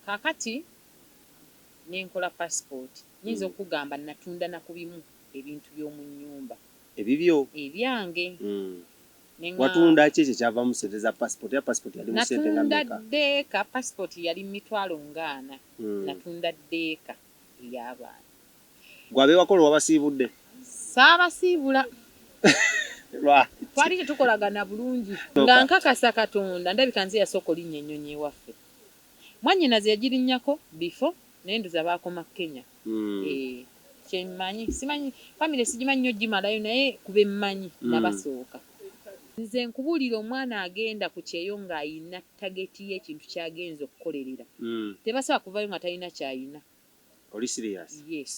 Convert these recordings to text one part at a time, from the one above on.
kakati nenkola passport nyinza okugamba natunda nakubimu ebintu by'omu nnyumba ebibyo ebyange watunda kiki kyava mu sente za passport ya passport yali mu sente nga meka natunda ddeeka passport yali Emitwalo 40 natunda ddeeka ey'abaana gwabe wakola wabasiibudde saabasiibula twali tetukolagana bulungi nga nkakasa Katonda ndabika nze yasooka olinnya ennyonyi ewaffe mwannyinaze yagirinnyako before naye ndoza baakoma Kenya kyemmanyi simanyi famire sigimanyi nnyo gimalayo naye kube mmanyi nabasooka nze nkubuulira omwana agenda ku Kukyeyo ng'ayina tageti y'ekintu ky'agenza okukolerera tebasaba kuvayo nga talina kyayina oli serious yes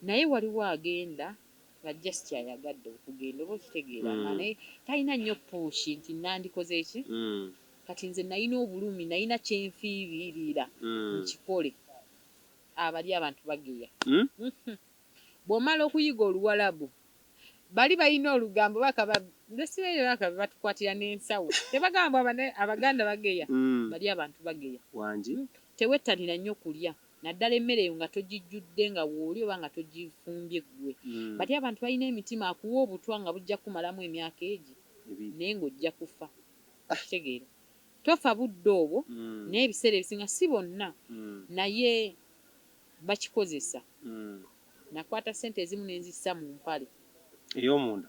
naye waliwo agenda nga just kyayagadde okugenda oba okitegeera nga naye talina nnyo puushi nti nandikoze eki kati nze nalina obulumi nalina kyenfiiririra nkikole abali abantu bageya bw'omala okuyiga Oluwalabu bali balina olugambo batukwatira n'ensawo tebagamba Abaganda bageya bali abantu bageya wangi tewettanira nnyo kulya naddala emmere eyo nga togijjudde nga wooli oba nga togifumbye ggwe bati abantu balina emitima akuwa obutwa nga bujja kumalamu emyaka egi naye ng'ojja kufa okitegeera tofa budde obwo naye ebiseera ebisinga si bonna naye bakikozesa nakwata ssente ezimu nenzissa mu mpale ey'omunda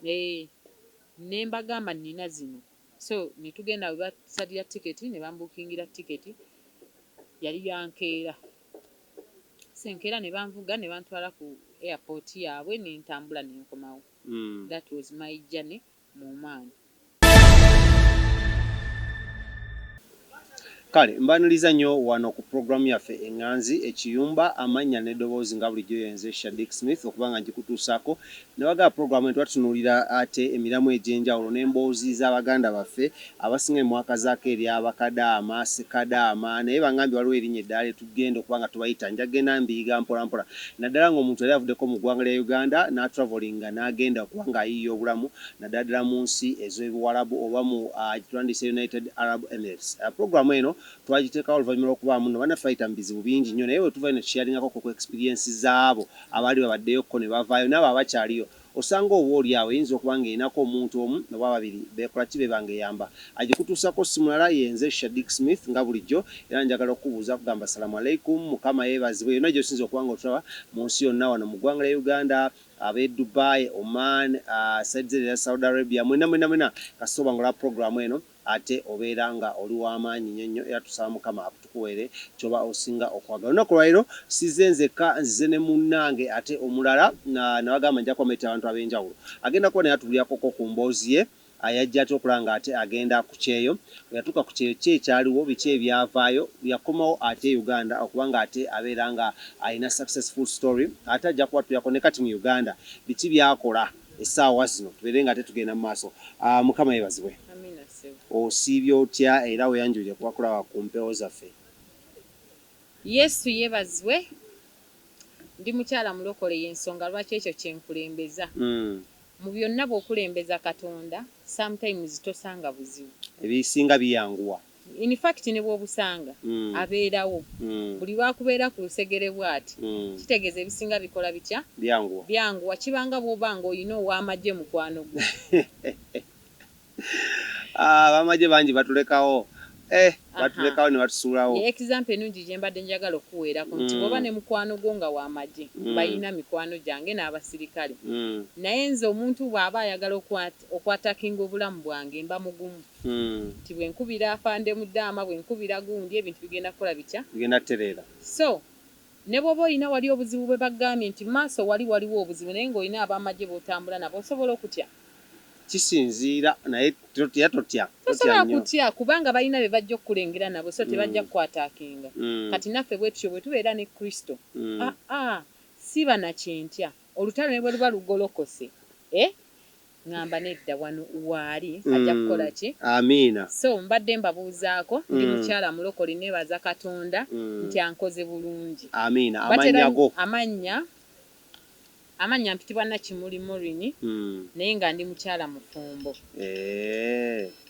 ne mbagamba nnina zino so ne tugenda we basalira tiketi ne bambukingira tiketi yali yankeera senkeera ne banvuga ne bantwala ku airport yaabwe ne ntambula ne nkomawo that was my journey mu Oman. Kale mbaniriza nnyo wano ku programu yaffe eŋŋanzi Ekiyuumba amannya n'eddoboozi nga bulijjo yenze KingSmith okuba nga ngikutuusaako ne bagaba programu eno twatunuulira ate emiramu egy'enjawulo n'emboozi z'Abaganda baffe abasinga emwaka zaako eri abakadaama sekadaama naye bangambye waliwo erinnya eddala lyetugenda okuba nga tubayita nja genda mbiyiga mpola mpola naddala ng'omuntu yali avuddeko mu ggwanga lya Uganda n'atravolinga n'agenda okuba ng'ayiiya obulamu naddala ddala mu nsi ez'Obuwalabu oba mu kitwandise United Arab Emirates. Programu eno twagiteekawo oluvannyuma lw'okubaamu nno bannaffe mu bizibu bingi nnyo naye bwe tuva ino tukyaringako ku experience zaabo abaali babaddeyoko ne bavaayo n'abo abakyaliyo osanga oba oli awo eyinza okuba ng'erinako omuntu omu oba babiri beekola ki bebangeyamba agikutuusako simulala yenze KingSmith nga bulijjo era njagala okubuuza kugamba salamu aleikum mukama yeebazibwe yonna gy'osinza okuba ng'otulaba mu nsi yonna wano mu ggwanga lya Uganda ab'e Dubai, Oman, Saudi Arabia mwena kasooba ng'olaba programu eno ate obeera nga oli w'amaanyi nnyo era tusaba Mukama akutukuwere ky'oba osinga okwagala. Olunaku lwaleero sizze nzekka nzize ne munnange ate omulala nabagamba nja kubameeta abantu ab'enjawulo agenda kuba naye atulirako ku mboozi ye yajja ate okulaba nga ate agenda ku Kukyeyo yatuuka ku Kukyeyo ki ekyaliwo biki ebyavaayo yakomawo ate Uganda okuba nga ate abeera nga alina successful story ate ajja kuba tuyako ne kati mu Uganda biki byakola essaawa zino tubeere nga ate tugenda mu maaso. Mukama yeebazibwe. Osiibye otya era weyanjulire kuba kulaba ku mpewo zaffe? Yesu yeebazibwe. Ndi mukyala mulokole y'ensonga lwaki ekyo kyenkulembeza. Mu byonna bw'okulembeza Katonda sometimes tosanga buzibu ebisinga biyanguwa in fact ne bw'obusanga abeerawo buli lwakubeera ku lusegere bw'ati kitegeeza ebisinga bikola bitya byanguwa kibanga bw'oba ng'olina ow'amagye mukwano gwo abamagye bangi batulekawo batulekawo ne batusuulawo example ennungi gye mbadde njagala okuweerako nti bw'oba ne mukwano gwo nga w'amagye balina mikwano gyange n'abasirikale naye nze omuntu bw'aba ayagala okwatakinga obulamu bwange mba mugumu nti bwe nkubira afande mu ddaama bwe nkubira gundi ebintu bigenda kukola bitya bigenda tereera so ne bw'oba olina wali obuzibu bwe bagambye nti maaso waliwo obuzibu naye ng'olina ab'amagye b'otambula nabo osobola okutya kisinziira naye totya tosobola kutya kubanga balina be bajja okukulengera nabo so tebajja kukwataakinga kati naffe bwe tutyo bwe tubeera ne Kristo si banakyentya olutalo ne bwe luba lugolokose ngamba nedda wano waali ajja kukola ki amiina so mbadde mbabuuzaako ndi mukyala mulokole neebaza Katonda nti ankoze bulungi amiina amanyago amanya mpitibwa Nakimuli Morini naye nga ndi mukyala mufumbo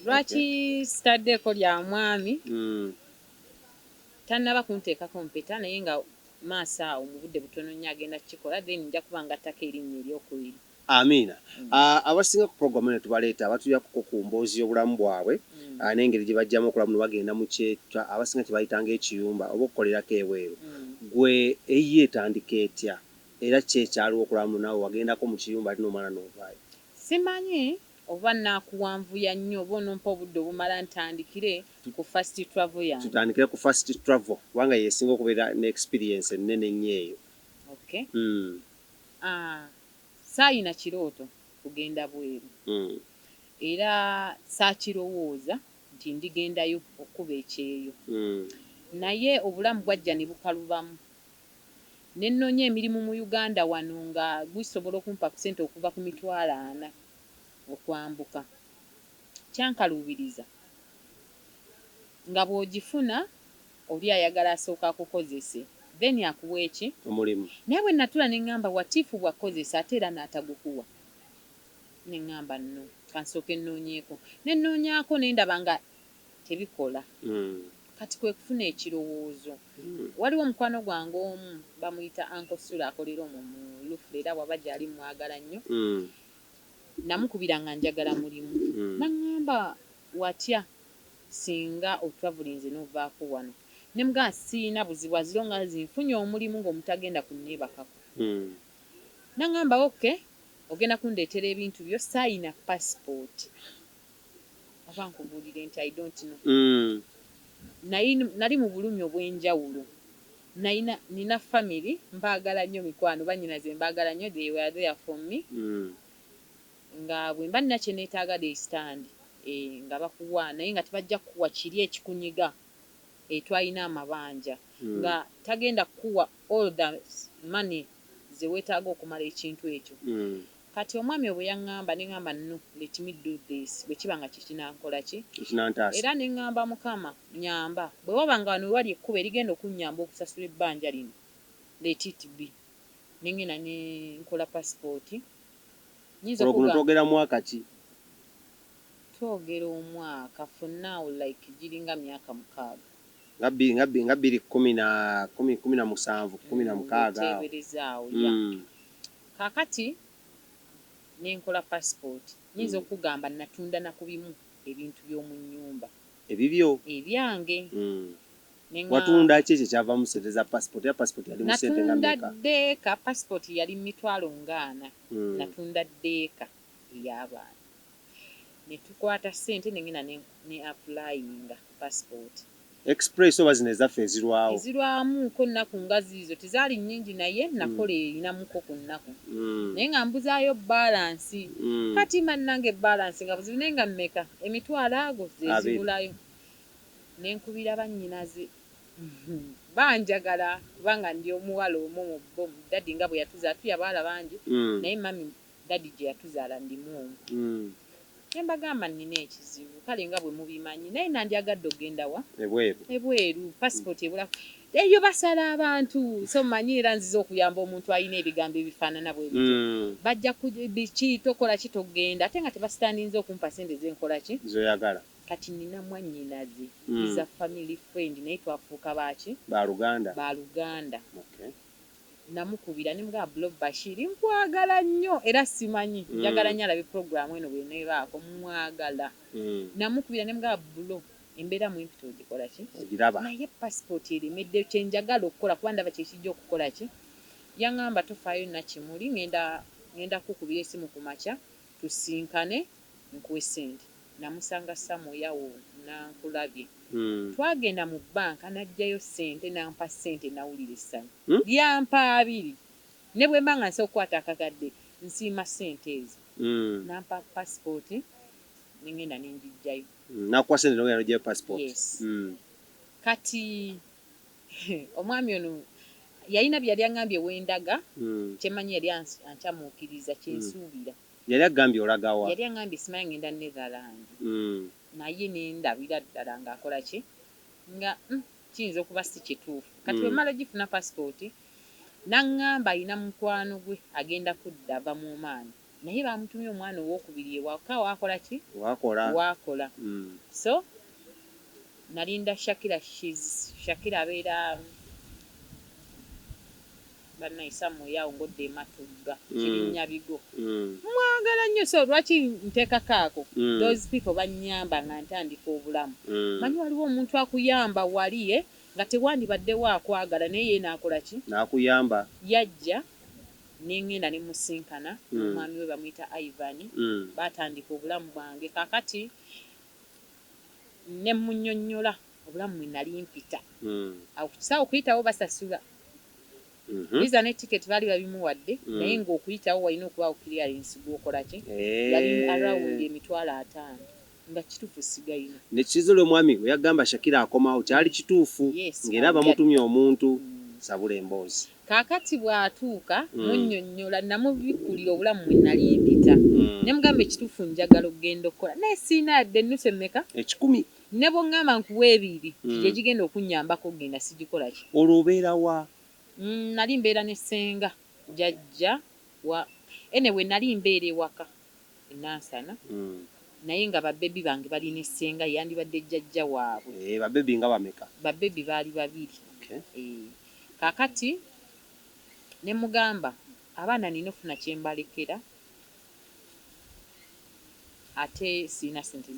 lwaki sitaddeeko lya mwami tannaba kunteekako mpeta naye nga maaso awo mu budde butono nnyo agenda kukikola then nja kuba ngattako erinnya eryokubiri. Amiina. Abasinga ku programu eno tubaleeta abatuyako ku mboozi y'obulamu bwabwe n'engeri gye bajjamu okulamu ne bagenda mu kyetwa abasinga kye bayitanga ekiyumba oba okukolerako ebweru. Gwe eyiye etandika etya era kyekyaliwo okulamu naawe wagendako mu kiyumba ate n'omala n'ovaayo? Simanyi oba naakuwanvuya nnyo oba onompa obudde obumala ntandikire ku first travel yange. Tutandikire ku first travel kubanga yeesinga okubeera n'experience ennene nnyo eyo. Okay. Saayina kirooto kugenda bweru. Era saakirowooza nti ndigendayo okuba ekyeyo. Naye obulamu bwajja ne bukalubamu. Ne nnoonya emirimu mu Uganda wano nga gusobola okumpa ku ssente okuva ku Emitwalo 4 okwambuka. Kyankaluubiriza nga bw'ogifuna oli ayagala asooka akukozese then akuwa eki? Omulimu. Naye bwe natula ne ŋŋamba watiifu bwakozesa ate era n'atagukuwa. Ne ŋŋamba nno kansooke nnoonyeeko. Ne nnoonyaako ne ndaba nga tebikola. Kati kwe kufuna ekirowoozo. Waliwo mukwano gwange omu bamuyita Uncle Sula akolera omwo mu Lufule era waba gy'ali mwagala nnyo. Namukubira nga njagala mulimu. Naŋŋamba watya singa otravelinze n'ovaako wano. Ne mugamba siina buzibu as long as nfunye omulimu ng'omutagenda kunneebakako. Naŋŋamba okay, ogenda kundeetera ebintu byo saayina passport. Aba nkubuulire nti I don't know. Nali mu bulumi obw'enjawulo. Nina family mbaagala nnyo mikwano bannyinaze mbaagala nnyo they were there for me. Nga bwe mba nina kye neetaaga they stand. Nga bakuwa naye nga tebajja kukuwa kiri ekikunyiga. Twalina amabanja. Nga tagenda kukuwa all the money ze weetaaga okumala ekintu ekyo. Kati omwami bwe yaŋŋamba ne ŋŋamba no let me do this bwe kiba nga kikinankola ki? Ekinantaasa. Era ne ŋŋamba Mukama nyamba bwe waba nga wano wali ekkuba erigenda okunnyamba okusasula ebbanja lino let it be. Ne ngenda ne nkola passport. Nyinza okuga. Twogera mwaka ki? Twogera omwaka for now like giringa myaka 6. Nga 2017 teeberezaawo ya. Kaakati ne nkola passport. Nyinza okugamba natunda na ku bimu ebintu by'omu nnyumba. Ebibyo? Ebyange. Watunda ki ekyo kyava mu ssente za passport? Ya passport yali mu ssente nga mmeka? Natunda ddeeka passport yali Emitwalo 40. Natunda ddeeka ey'abaana. Ne tukwata ssente ne ngenda ne applyinga passport. Express oba zino ezaffe ezirwawo? Ezirwamuko nnaku nga ziizo tezaali nnyingi naye nakola erinamuko ku nnaku. Naye nga mbuzaayo balansi. Kati mannange balansi nga buzibu naye nga mmeka Emitwalo ago ze zibulayo. Ne nkubira bannyinaze. Banjagala kubanga ndi omuwala omu mu bo dadi nga bwe yatuzaala tuya baala bangi naye mami dadi gye yatuzaala ndimu omu. Mbagamba nnina ekizibu kale nga bwe mubimanyi naye nandyagadde ogenda wa? Ebweru passport ebula eyo basala abantu so manyi era nziza okuyamba omuntu alina ebigambo ebifaanana bwe bityo. Bajja biki tokola ki togenda ate nga tebasitandinze okumpa ssente zenkola ki zoyagala. Kati nina mwannyinaze is a family friend naye twafuuka baaki Baluganda. Okay. Namukubira ne mga Blob Bashir nkwagala nnyo era simanyi njagala nnyo alabe programu eno bwe neebaako mwagala. Namukubira ne mga Blob embeera mu empito ogikola ki? Ogiraba. Naye passport eremedde kye njagala okukola kuba ndaba kye kijja okukola ki? Yaŋŋamba tofaayo nakimuli ngenda kukubira essimu ku makya tusinkane nkuwe ssente. Namusanga Samoyawo nankulabye. Twagenda mu bbanka najjayo ssente nampa ssente nawulira essanyu. Lyampa 2. Ne bwe mba nga nsobola okukwata akakadde nsiima ssente ezo. Nampa passport ne ngenda ne njijjayo. Nakuwa ssente n'ogenda n'ojjayo passport? Yes. Kati omwami ono yalina bye yali aŋŋambye wendaga kyemanyi yali ankyamuukiriza kyensuubira. Yali agambye olagawa? Yali aŋŋambye simanyi ngenda Netherland. Naye nendabira ddala ng'akola ki nga kiyinza okuba si kituufu. Kati bwe mala gifuna passport naŋŋamba alina mukwano gwe agenda kudda ava mu Oman naye bamutumye omwana ow'okubiri ewaka waakola ki? Waakola. So nalinda Shakira abeera bannayisa muyawo ngodde Matugga Kirinnya Bigo mwagala nnyo so lwaki nteekako ako those people bannyamba nga ntandika obulamu manyi waliwo omuntu akuyamba waliye nga tewandibaddewo akwagala naye ye naakola ki n'akuyamba yajja nengenda ne musinkana omwami we bamuyita Ivan batandika obulamu bwange kakati ne munnyonnyola obulamu mwe nali mpita awo kisaawo okuyitawo basasula visa ne ticket baali babimuwadde naye ng'okuyitawo walina okubaawo clearance gw'okola ki yali around Emitwalo 5 nga kituufu sigayina nekizizo omwami we yagamba Shakira akomawo kyali kituufu ng'era bamutumye omuntu sabula emboozi kaakati bw'atuuka munnyonnyola namubikkulira obulamu mwe nali mpita ne mugamba ekituufu njagala okugenda okukola naye siina yadde ennusu emmeka 10 ne bw'oŋŋamba nkuwa 2 gye gigenda okunnyambako okugenda sigikola ki olwo obeera wa nali mbeera ne ssenga jjajja wa anyway nali mbeera ewaka enansana naye nga babebi bange bali ne ssenga yandibadde jjajja waabwe babebi nga bameka babebi baali 2 kaakati ne mugamba abaana nina ofuna kye mbalekera ate siina sente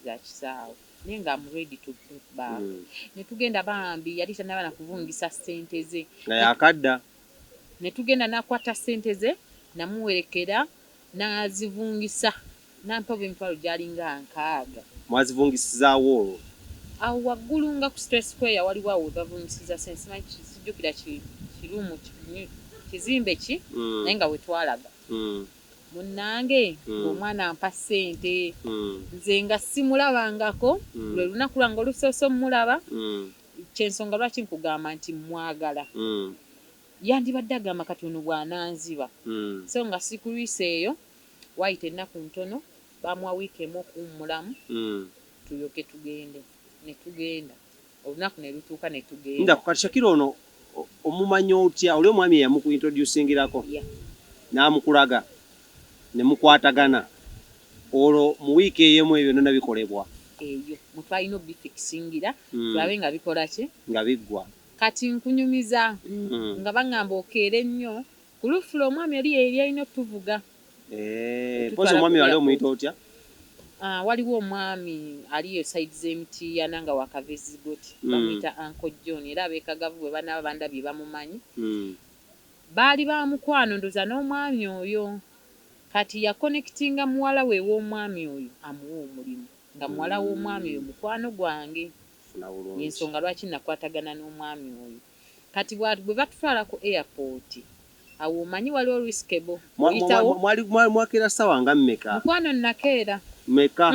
za kisaawe naye nga I'm ready to put back ne tugenda bambi yali tanaba na kuvungisa ssente ze nga yakadda ne tugenda n'akwata ssente ze namuwerekera n'azivungisa nampa Emitwalo gyalinga 6 mwazivungisizaawo olwo awo waggulu nga ku Stress Square waliwo awo bavungisiza ssente simanyi sijjukira kirumu kizimbe ki naye nga wetwalaga munnange ng'omwana ampa ssente nze nga simulabangako lwe lunaku lwange olusoose omulaba kyensonga lwaki nkugamba nti mwagala yandibadde agamba kati ono bw'ananziba so nga sikulwisa eyo wayita ennaku ntono bamuwa wiiki emu okuwummulamu tulyoke tugende ne tugenda olunaku ne lutuuka ne tugenda kati Shakira ono omumanya otya oli omwami eyamukuintroducingirako n'amukulaga ne mukwatagana olwo mu wiiki ey'emu ebyo byonna bikolebwa eyo mutwalina obifixingira tulabe nga bikola ki nga biggwa kati nkunyumiza nga baŋŋamba okeera ennyo ku lufulo omwami yali yalina otuvuga pozi omwami wali omuyita otya waliwo omwami aliyo side z'Emitiana nga wakavezigoti bamuyita Uncle John era abeekagavu bwe banaaba bandabye bamumanyi baali bamukwano ndoza n'omwami oyo kati yakonnekitinga muwala we w'omwami oyo amuwa omulimu nga muwala w'omwami oyo mukwano gwange yensonga lwaki nakwatagana n'omwami oyo kati bwe batutwala ku airport awo omanyi waliwo riskable mwakeera ssaawa nga mmeka mukwano nakeera meka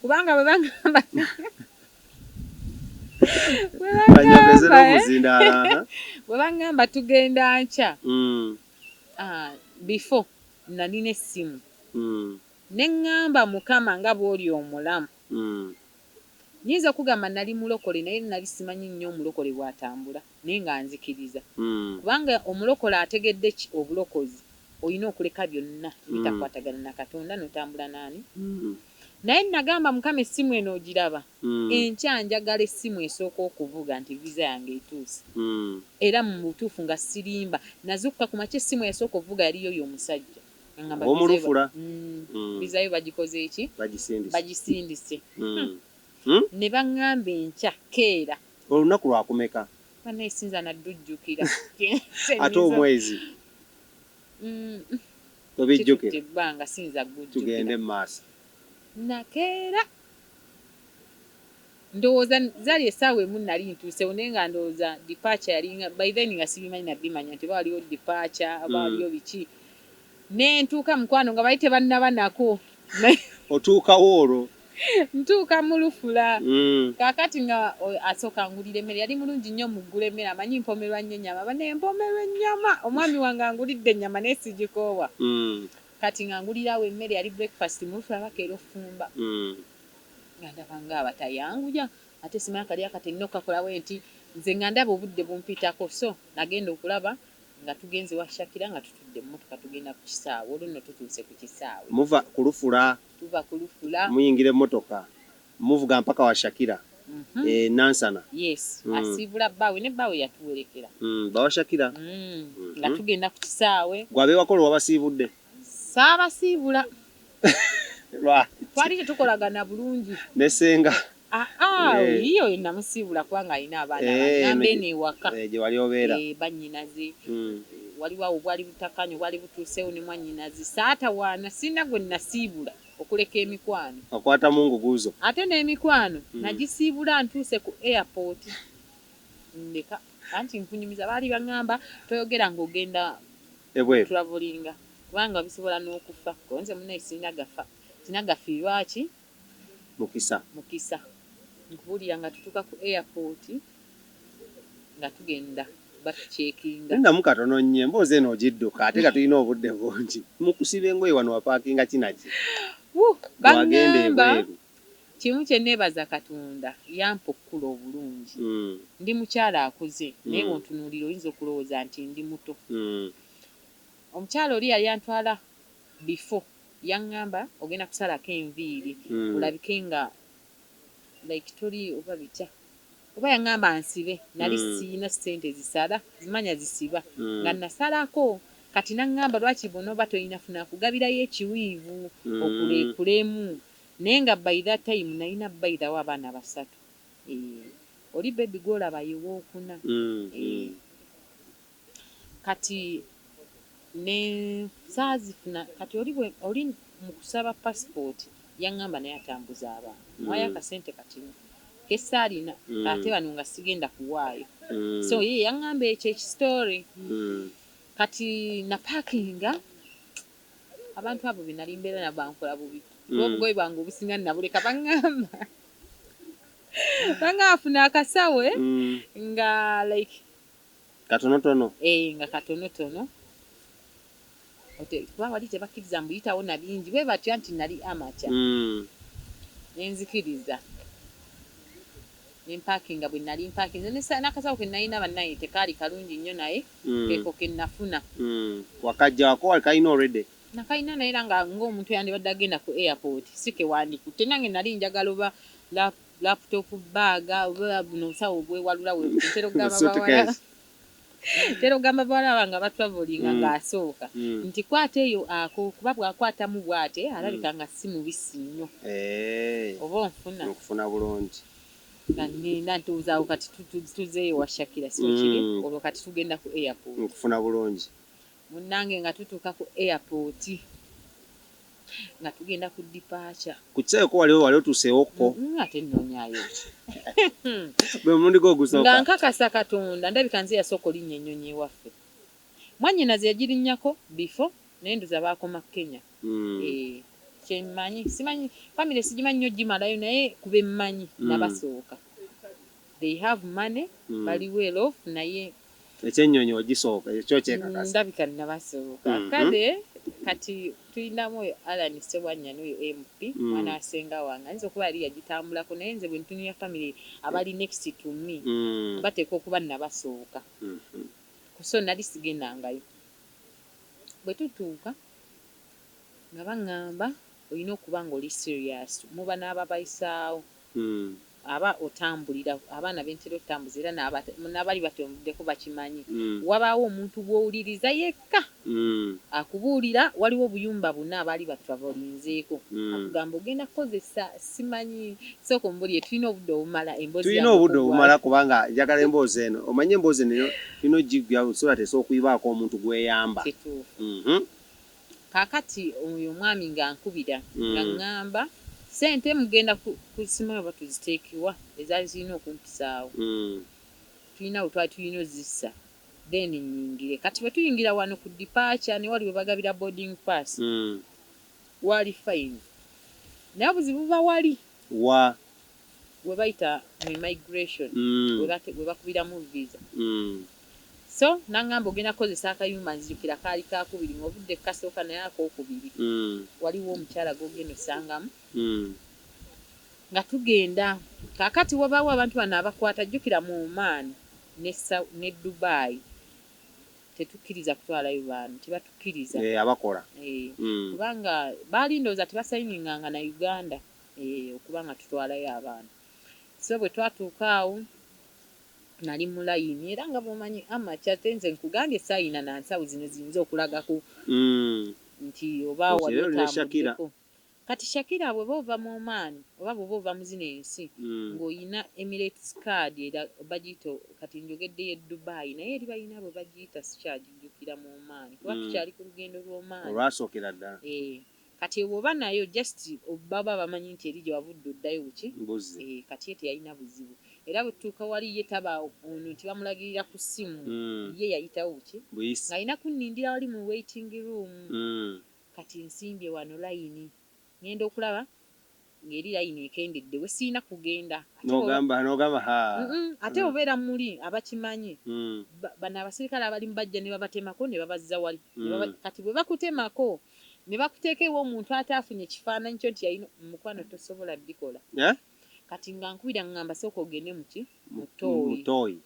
kubanga bwe bagamba banyogezera omuzindaala bwe bagamba tugenda nkya before nalina essimu ne ŋŋamba Mukama nga bw'oli omulamu nyinza okugamba nali mulokole naye nali simanyi nnyo omulokole bw'atambula naye nga nzikiriza kubanga omulokole ategedde ki obulokozi olina okuleka byonna bitakwatagana na Katonda n'otambula n'ani naye nagamba Mukama essimu eno ogiraba enkya njagala essimu esooka okuvuga nti visa yange etuuse era mu butuufu nga sirimba nazukka ku makya essimu yasooka okuvuga yaliyo y'omusajja omulufula visa yo bagikoze eki bagisindise ne baŋŋamba enkya keera olunaku lwakumeka banneesinza naddujjukira ate omwezi tobijjukira ebbanga sinza gujjukira tugende mu maaso nakeera ndowooza zaali essaawa emu nali ntuusewo naye nga ndowooza departure yalinga by then nga sibimanyi nabimanya nti ba waliwo departure aba waliwo biki ne ntuuka mukwano nga bali tebannaba nako otuukawo olwo ntuuka mu lufula kaakati nga asooka angulira emmere yali mulungi nnyo muggula emmere amanyi mpomerwa nnyo ennyama banempomerwa ennyama omwami wange angulidde ennyama naye sigikoowa kati nga ngulirawo emmere yali breakfast mu lufula bakeera ofumba nga ndaba ngaabatayanguya ate simanyi kali akatenina okukakolawo nti nze nga ndaba obudde bumpitako so nagenda okulaba nga tugenze wa Shakira nga tutudde mu motoka tugenda ku kisaawe olwo nno tutuuse ku kisaawe muva ku lufula tuva ku lufula muyingira emmotoka muvuga mpaka wa Shakira Nansana. Yes, asiibula bbaawe ne bbaawe yatuwerekera. Bawashakira. Nga tugenda ku kisaawe. Gwabe wakola wabasiibudde? Saabasiibula. Lwa. Twali tetukolagana bulungi. Ne senga. Iyo namusiibula kubanga alina abaana bangambe n'ewaka. Gye wali obeera. Bannyinaze. Waliwo awo bwali butakanyo bwali butuusewo ne mwannyinaze. Saatawaana sinna gwe nasiibula okuleka emikwano. Okwata mu nguguzo. Ate n'emikwano nagisiibula ntuuse ku airport. Ndeka anti nkunyumiza baali baŋŋamba toyogera ng'ogenda ebweru travelinga kubanga bisobola n'okufa. Nze munnaye sinagafiirwa ki? Mukisa. Nkubuulira nga tutuuka ku airport nga tugenda batucekinga. Nendamu katono nnyo emboozi eno ogidduka ate nga tulina obudde bungi. Mukusiba engoye wano wapaakinga kinaki? Baŋŋamba kimu kye neebaza Katonda yampa okkula obulungi. Ndi mukyala akuze naye wontunuulira oyinza okulowooza nti ndi muto. Omukyala oli yali antwala before yaŋŋamba ogenda kusalako enviiri olabike nga like toli oba bitya oba yaŋŋamba nsibe nali siina ssente zisala zimanya zisiba nga nasalako kati naŋŋamba lwaki bonoba toyina funa kugabirayo ekiwiivu okulekulemu naye nga by that time nalina bayirawo abaana 3. Oli bebi gwolaba ye wookuna. Kati ne saazifuna kati oli mu kusaba passport yaŋŋamba naye atambuza abaana mwayo akasente katini kesaalina ate bano nga sigenda kuwaayo. So ye yaŋŋamba ekyo ekisitory. Kati na parkinga abantu abo be nali mbeera nabo bankola bubi. Obugoye bwange obusinga nabuleka baŋŋamba afuna akasawe nga like katonotono. Nga katonotono. Kuba wali tebakkiriza mbuyitawo na bingi bwe batya nti nali amateur. Nenzikiriza nempakinga bwe nali mpakinze n'akasawo ke nalina bannaye tekaali kalungi nnyo naye keeko ke nnafuna. Wakajja wako wali kalina already? Nakalina naye era nga ng'omuntu yandibadde agenda ku airport si ke wandikutte nange nali njagala oba laptop baaga oba buno obusawo bwewalula Tero gamba bawala bange abatravelinga ng'asooka nti kwata eyo ako kuba bw'akwatamu bw'ate alabika nga si mubisi nnyo. Oba okufuna bulungi. Nga nina ntuuzaawo kati tuzeeyo wa Shakira si kiri olwo kati tugenda ku airport. Okufuna bulungi. Munnange nga tutuuka ku airport nga tugenda ku departure. Kukyeyo ko wali otuuseewokko? Ate nnoonyaayo. Bwe mulundi gw'ogusooka? Nga nkakasa Katonda ndabika nze yasooka olinnya ennyonyi ewaffe. Mwannyinaze yagirinnyako before naye nduza baakoma Kenya. Kyemmanyi simanyi family sigimanyi nnyo gimalayo naye kube mmanyi nabasooka. They have money bali well off naye ekyennyonyi ogisooka ekyo kyekakasa. Ndabika nabasooka. Kati tulinamu oyo Alan Sewanya n'oyo MP mwana asenga wange ayinza okuba yali yagitambulako naye nze bwe ntunira family abali next to me bateeka okuba nabasooka. So nali sigendangayo. Bwe tutuuka nga baŋŋamba olina okuba nga oli serious muba n'ababayisaawo aba otambulira abaana b'entera otambuza era n'abali batombuddeko bakimanyi. Wabaawo omuntu gw'owuliriza yekka akubuulira waliwo obuyumba bonna abaali batravolinzeeko akugamba ogenda kukozesa simanyi sooka omubuulire tulina obudde obumala emboozi tulina obudde obumala kubanga njagala emboozi eno omanye emboozi eno tulina ogigya sobola tesobola okuyibaako omuntu gweyamba. Kaakati oyo omwami ng'ankubira nga ŋŋamba sente mugenda kusimayo oba tuziteekiwa ezaali zirina okumpisaawo. Tulina bwe twali tulina ozissa then nnyingire. Kati bwe tuyingira wano ku departure ne wali we bagabira boarding pass wali fine naye obuzibu buba wali we bayita mu immigration we bakubiramu visa. So naŋŋamba ogenda kukozesa akayumba nzijukira kaali kakubiri ng'obudde kasooka naye akookubiri waliwo omukyala gw'ogenda osangamu nga tugenda. Kaakati wabaawo abantu bano abakwata jjukira mu Oman ne Dubai tetukkiriza kutwalayo bantu tebatukkiriza abakola kubanga baali ndowooza tebasayininganga na Uganda okuba nga tutwalayo abaana. so bwe twatuuka awo nali mu layini era nga bw'omanyi amakya tenze nkugambye sayina nansawo zino ziyinza okulagako nti oba wali otambuddeko kati Shakira bwe bova mu Oman oba bwe bova mu zino ensi ng'oyina Emirates card era bagiyita kati njogedde ye Dubai naye eri balina bwe bagiyita sikyagijjukira mu Oman kuba tukyali ku lugendo lw'Oman olwasookera ddala kati bw'oba nayo just baba bamanyi nti eri gye wavudde oddayo buki kati ye teyalina buzibu era bwe tutuuka wali ye taba ono nti bamulagirira ku ssimu ye yayitawo buki ng'alina kunnindira wali mu waiting room kati nsimbye wano layini ngenda okulaba ng'eri layini ekendedde we siina kugenda n'ogamba ate obeera muli abakimanyi bano abasirikale abalimu bajja ne babatemako ne babazza wali kati bwe bakutemako ne bakuteeka ewa omuntu ate afunye ekifaananyi kyo nti yalina mukwano tosobola ddikola kati nga nkubira ngamba sooka ogende muki mutooyi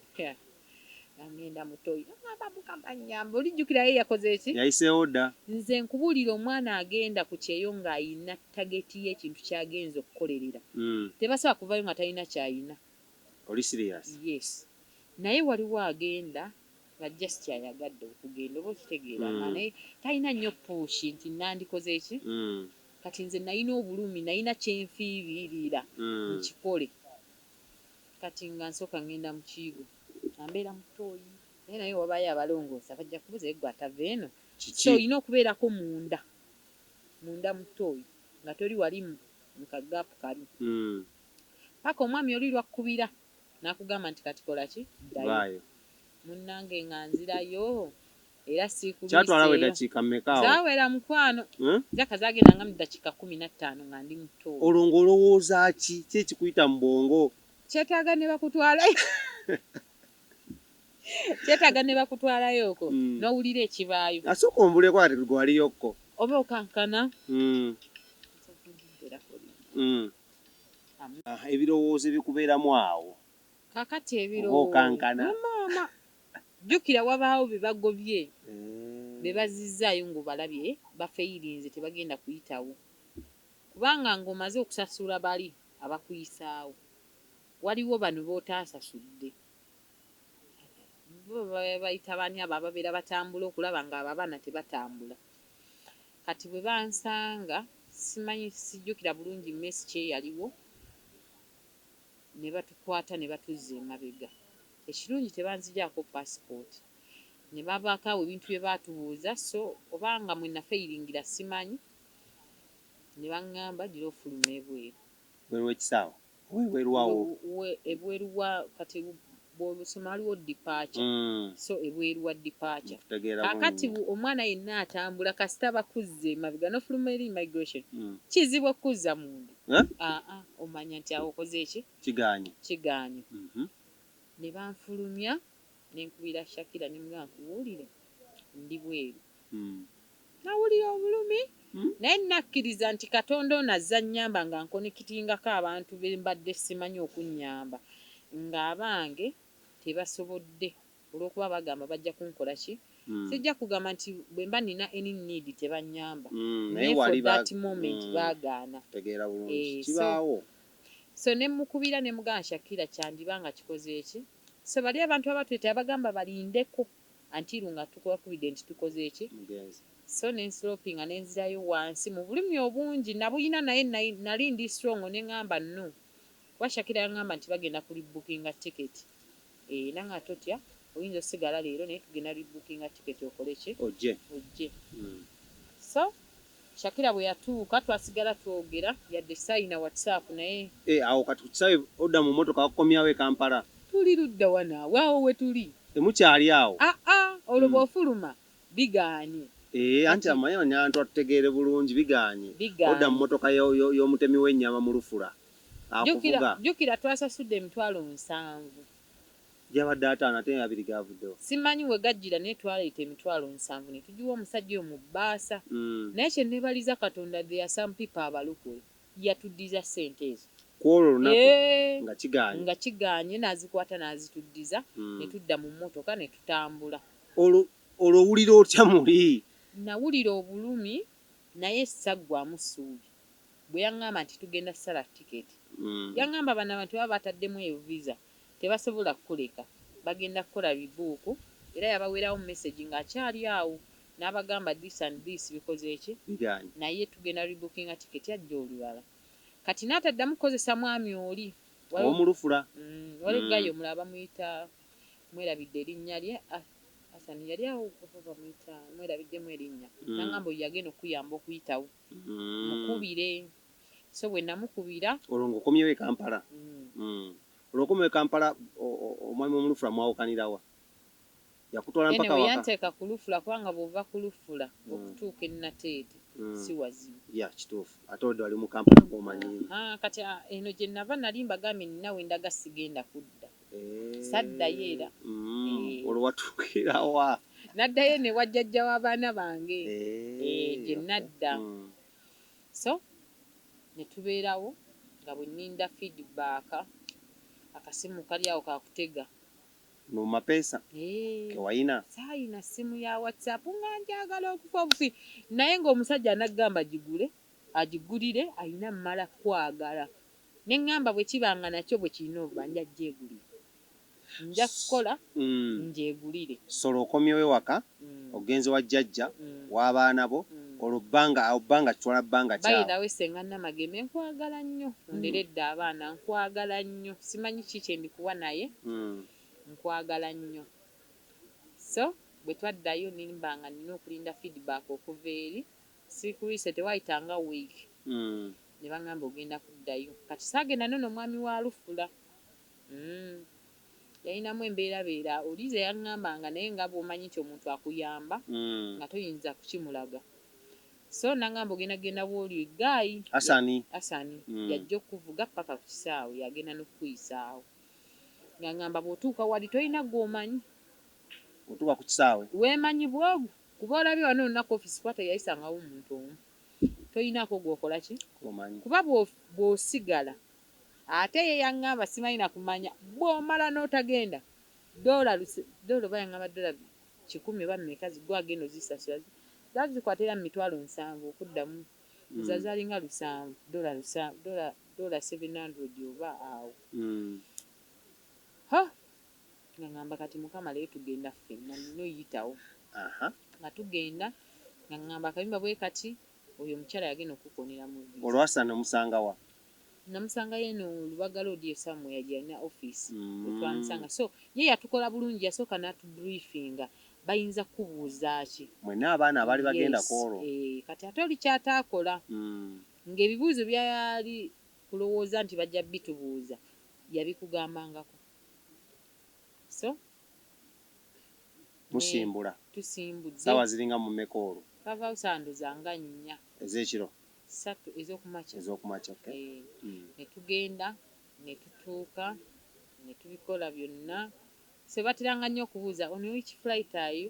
agenda mutooyi agamba mukama nnyamba olijjukira ye yakoze eki yayiseewo dda nze nkubuulira omwana agenda ku Kyeyo ng'ayina tageti y'ekintu ky'agenza okukolerera tebasobola kuvayo nga talina kyayina oli serious yes naye waliwo agenda nga just yayagadde okugenda oba okitegeera nga naye talina nnyo puushi nti nandikoze eki kati nze nalina obulumi nalina kyenfiiririra nkikole kati nga nsooka ngenda mu kiigo ambeera mutooyi naye naye wabayo abalongoosa bajja kubuza eggwe atava eno so olina okubeerako munda mutooyi nga toli wali mu kagaapu kali paka omwami oli lwakkubira n'akugamba nti kati kola ki ddayo munnange nga nzirayo era kyatwala we dakiika mmeka zaawera mukwano zaka zagendanga mu ddakiika 15 nga ndi mutooyi olwo ng'olowooza ki ekikuyita mu bwongo kyetaaga ne bakutwalayo kyetaaga ne bakutwalayoko n'owulira ekibaayo asooka ombuleko ati gwaliyokko oba okankana ebirowoozo ebikubeeramu awo kakati ebirowoozo maama jjukira wabaawo be bagobye be bazizzaayo ng'obalabye bafeyirinze tebagenda kuyitawo kubanga ng'omaze okusasula bali abakuyisaawo waliwo bano b'otaasasudde bo bayita bani abo ababeera batambula okulaba nga ababaana tebatambula kati bwe bansanga simanyi sijjukira bulungi mmesi kyeyaliwo ne batukwata ne batuzza emabega ekirungi tebanzigyako pasipooti ne babaako awo ebintu bye baatubuuza so obanga mwe nafeyiringira simanyi ne baŋŋamba gira ofuluma ebweru bweru w'ekisaawa ebweruwawo ebweru wa kati bw'osoma waliwo dipaaca so ebweru wa dipaaca kakati omwana yenna atambula kasita bakuzza emabega n'ofuluma eri immigration kizibu okuzza mundu omanya nti awo okoze eki kigaanye ne banfulumya ne nkubira Shakira ne mugamba nkubuulire ndi bweru nawulira obulumi naye nakkiriza nti Katonda ono azza nnyamba nga nkonekitingako abantu be mbadde simanyi okunnyamba ng'abange tebasobodde olw'okuba bagamba bajja kunkola ki sijja kugamba nti bwe mba nina any need tebannyamba naye for that moment baagaana so ne mukubira ne mugamba Shakira kyandiba nga kikoze eki so bali abantu abatweta abagamba balindeko antiru nga tukubakubidde nti tukoze eki so nenslopinga nenzirayo wansi mu bulumi obungi nabuyina naye nali ndi strong ne ŋŋamba no kuba Shakira yaŋŋamba nti bagenda kulibookinga tiketi nanga totya oyinza osigala leero naye tugenda libookinga tiketi okole ki ojje so Shakira bwe yatuuka twasigala twogera yadde sayina WhatsApp naye awo kati kukisabe odda mu mmotoka wakomyawo e Kampala tuli ludda wanaawe awo we tuli temukyali awo olwo bw'ofuluma bigaanye anti amanyi abantu atutegeere bulungi bigaanye odda mu mmotoka y'omutemi w'ennyama mu Lufula akuvuga jjukira twasasudde Emitwalo 7 gyabadde 5 ate 2 gavuddewo simanyi we gajjira naye twaleeta Emitwalo 7 ne tugiwa omusajja oyo mu bbaasa naye kye neebaliza Katonda there are some people abalokole yatuddiza ssente ezo kwolwo olunaku nga kigaanye n'azikwata n'azituddiza ne tudda mu mmotoka ne tutambula olwo owulira otya muli nawulira obulumi naye saggwamu ssuubi bwe yaŋŋamba nti tugenda ssala tiketi Yangamba bano abantu baba bataddemu eyo visa tebasobola kukoleka bagenda kukola bibuuku era yabawerawo message ng'akyali awo n'abagamba this and this bikoze eki naye tugenda rebookinga ticket ajja olulala kati n'ataddamu kukozesa mwami oli omulufula waligayo omulala bamuyita mwerabidde erinnya lye Asani yali awo bamuyita mwerabiddemu erinnya nangamba oyo yagenda okuyamba okuyitawo mukubire so bwe namukubira olwo ng'okomyewo e Kampala olwokomyewo e Kampala omwami omulufula mwawukanirawa yakutwala mpaka waka yanteeka ku lufula kubanga bw'ova ku lufula okutuuka e Nateete si wazibu ya kituufu ate odde wali mu Kampala ng'omanyiire kati eno gye nava nali mbagambye ninawe ndaga sigenda kudda saddayo era olwo watuukira wa naddayo ne wajjajja w'abaana bange gye nadda so ne tubeerawo nga bwe nninda feedback akasimu kali awo kakutega no mapeesa kewayina saayina simu ya WhatsApp nga njagala okufa obufi naye ng'omusajja anagamba agigulire ayina mmala kwagala ne ŋŋamba bwe kibanga nakyo bwe kirina obuba nja gyegulire nja kukola ngyegulire solo okomyewo waka ogenze wa jjajja w'abaana bo olwo bbanga kitwala bbanga kyawe bayirawo essenga Namageme nkwagala nnyo onderedde abaana nkwagala nnyo simanyi ki kye ndikuwa naye nkwagala nnyo so bwe twaddayo nimbanga nina okulinda feedback okuva eri sikuliise tewayitanga week ne baŋŋamba ogenda kuddayo kati saagenda nono omwami wa lufula yalinamu embeerabeera olize yaŋŋambanga naye nga bw'omanyi nti omuntu akuyamba nga toyinza kukimulaga so naŋŋamba ogenda bw'oli gaayi Asani yajja okuvuga paka ku kisaawe yagenda n'okukuyisaawo ng'aŋŋamba bw'otuuka wali tolina gw'omanyi otuuka ku kisaawe weemanyi bwogu kuba olabye wano olunaku ofisi kwata yayisangawo omuntu omu tolinaako gw'okola ki kuba bw'osigala ate ye yaŋŋamba simanyi na kumanya bw'omala n'otagenda dola bayaŋŋamba dola 100 oba mmeka gwagenda ozisasula zazikwatira mu mitwalo 7 okuddamu zazalinga 7 dola 700 oba awo ng'aŋŋamba kati mukama leero tugenda ffenna nina oyitawo nga tugenda ng'aŋŋamba akayumba bwe kati oyo omukyala yagenda okukonera mu visa olwasana omusanga wa namusanga yeno Lubaga Road esamu yalina office twamusanga so ye yatukola bulungi yasooka n'atubriefinga bayinza kubuuza ki mwenna abaana abaali bagenda kwolwo kati ate oli kyataakola ng'ebibuuzo byali kulowooza nti bajja bitubuuza yabikugambangako so tusimbudde sawa ziringa mu mmeka olwo kavaawo sandozanga 4 ez'ekiro 3 ez'okumakya ne tugenda ne tutuuka ne tubikola byonna so bateranga nnyo okubuuza on which flight are you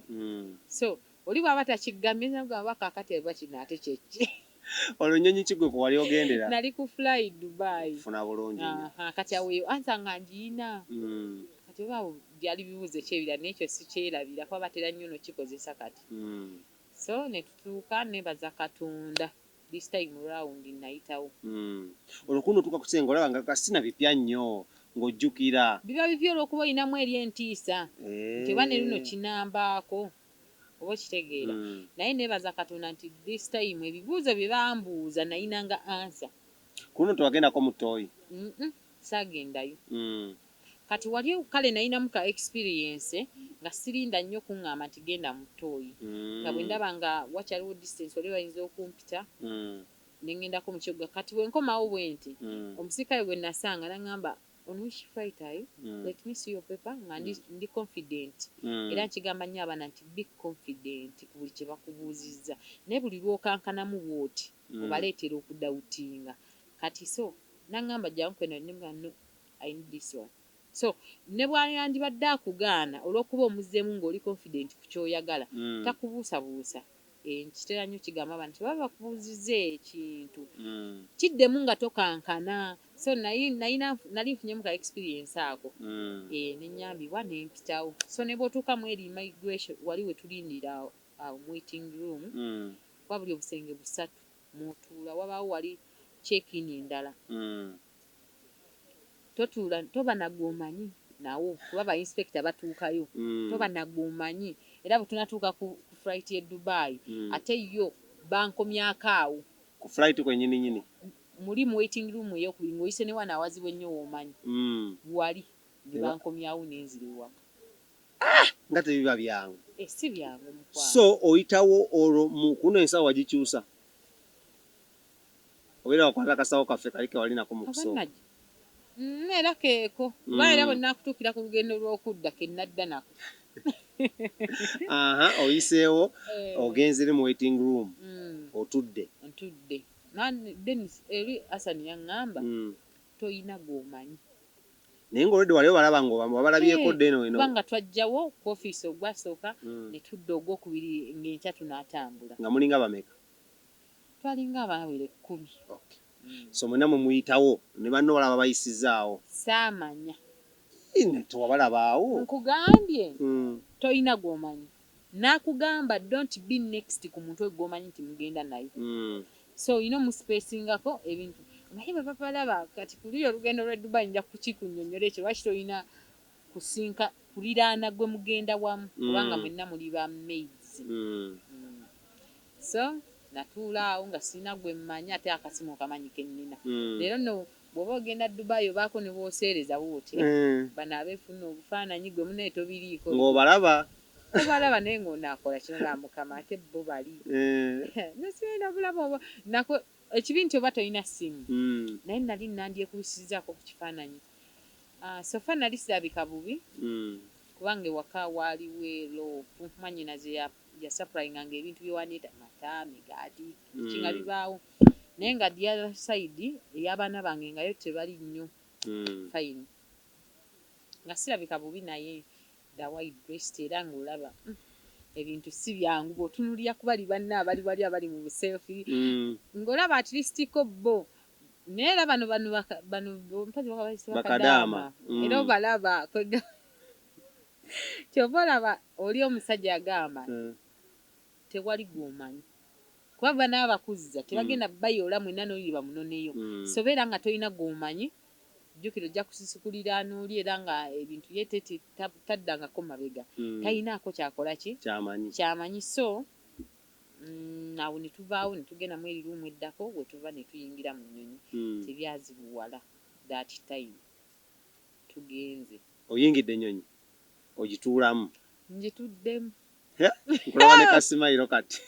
so oli bw'aba takiggambye nagamba kaakati eba kino ate kyeki olwo nnyonyi kigwe ku wali ogendera nali ku fly Dubai funa bulungi kati aweyo ansa nga ngiina kati oba byali bibuuzo ekyebira n'ekyo si kyerabira kuba batera nnyo nokikozesa kati so ne tutuuka nebaza Katonda this time round nayitawo olukundo tuka kusenga olaba nga kasina bipya nnyo ng'ojjukira biba bipya olw'okuba olinamu eri entiisa nti oba ne luno kinambaako oba okitegeera naye nebaza Katonda nti this time ebibuuzo bye bambuuza nayinanga ansa kuno tewagendako mu ttooyi saagendayo kati wali kale nayinamu ka experience nga sirinda nnyo kuŋŋamba nti genda mu ttooyi nga bwe ndaba nga wakyaliwo distance oli bayinza okumpita ne ŋŋendako mu kibuga kati bwe nkomawo bwe nti omusirikale gwe nasanga naŋŋamba on which flight are you let me see your paper nga ndi confident era nkigamba nnyo abaana nti be confident ku buli kye bakubuuzizza naye buli lw'okankanamu bw'oti obaleetera okudawutinga kati so naŋŋamba jankwena no I need this one so ne bwayandibadde akugaana olw'okuba omuzzeemu ng'oli confident ku kyoyagala takubuusabuusa nkitera nnyo kigamba abantu baba bakubuuzizza ekintu kiddemu nga tokankana so nali nfunyemu ka experience ako nenyambibwa nempitawo so ne bw'otuuka mu eri immigration wali we tulindira waiting room kuba buli obusenge 3 mutuula wabaawo wali check-in endala totuula toba nagomanyi nawo kuba ba inspector batuukayo toba nagomanyi era bwe tunatuuka ku flight ye Dubai ate yo bankomyako awo ku flight kwennyini nyini muli mu waiting room eyo kubinga oyise ne wana awazibu ennyo w'omanyi wali ne bankomyawo n'enzira ewaka nga tebiba byangu si byangu mukwano so oyitawo olwo mu kuno ensawo wagikyusa obeera wakwata akasawo kaffe kalike walinako mu kusooka era keeko kuba era bwe nnakutuukira ku lugendo lw'okudda ke nadda nako oyiseewo ogenzere mu waiting room otudde ntudde Dennis eri Asani yaŋŋamba toyina gwomanyi naye ng'olwedde wali obalaba ng'obalabyeko dde eno kubanga twajjawo ku ofiisi ogwasooka ne tudda ogwokubiri ng'enkya tunaatambula nga mulinga bameka twalinga abawere 10 so mwena mwe muyitawo ne banno balaba bayisizaawo saamanya tewabalabaawo nkugambye toyina gwomanyi nakugamba don't be next ku muntu gwomanyi nti mugenda naye so olina omusipesingako ebintu naye bwe babalaba kati kuli olugendo lw'e Dubai nja kukikunnyonnyola ekyo lwaki toyina kusinka kuliraana gwe mugenda wamu kubanga mwenna muli ba maids so natuulaawo nga sirina gwe mmanyi ate akasimu okamanyi kennina leero nno bw'oba ogenda Dubai obaako ne bw'oseereza wooti bano abeefuna obufaananyi gwe munaye tobiriiko ng'obalaba obalaba naye ng'onaakola kino nga mukama ate bo bali nasirina bulaba nako ekibi nti oba tolina ssimu naye nali nandyekubisizaako ku kifaananyi sofa nali sirabika bubi kubanga ewaka waaliwo eroopu mwanyinaze yasapurayinganga ebintu byewandiita mata migaati kinga bibaawo naye nga the other side ey'abaana bange ngayo tebali nnyo fine nga sirabika bubi naye dawide dressed era ng'olaba ebintu si byangu bw'otunulira kuba li banna abali wali abali mu buselfi ng'olaba at least ko bo naye era bano mpazi bakadama era obalaba kyova olaba oli omusajja yagamba tewali gwomanyi kuba bana abakuzza tebagenda bayoola mwenna n'oli bamunoneyo so beera nga tolina gwomanyi jjukira ojja kusisikulira n'oli era nga ebintu ye taddangako mabega talinaako kyakola ki kyamanyi so awo ne tuvaawo ne tugenda mu eriruumu eddako we tuva ne tuyingira mu nnyonyi tebyazibuwala that time tugenze oyingidde ennyonyi ogituulamu ngituddemu nkulaba ne kasimayiro kati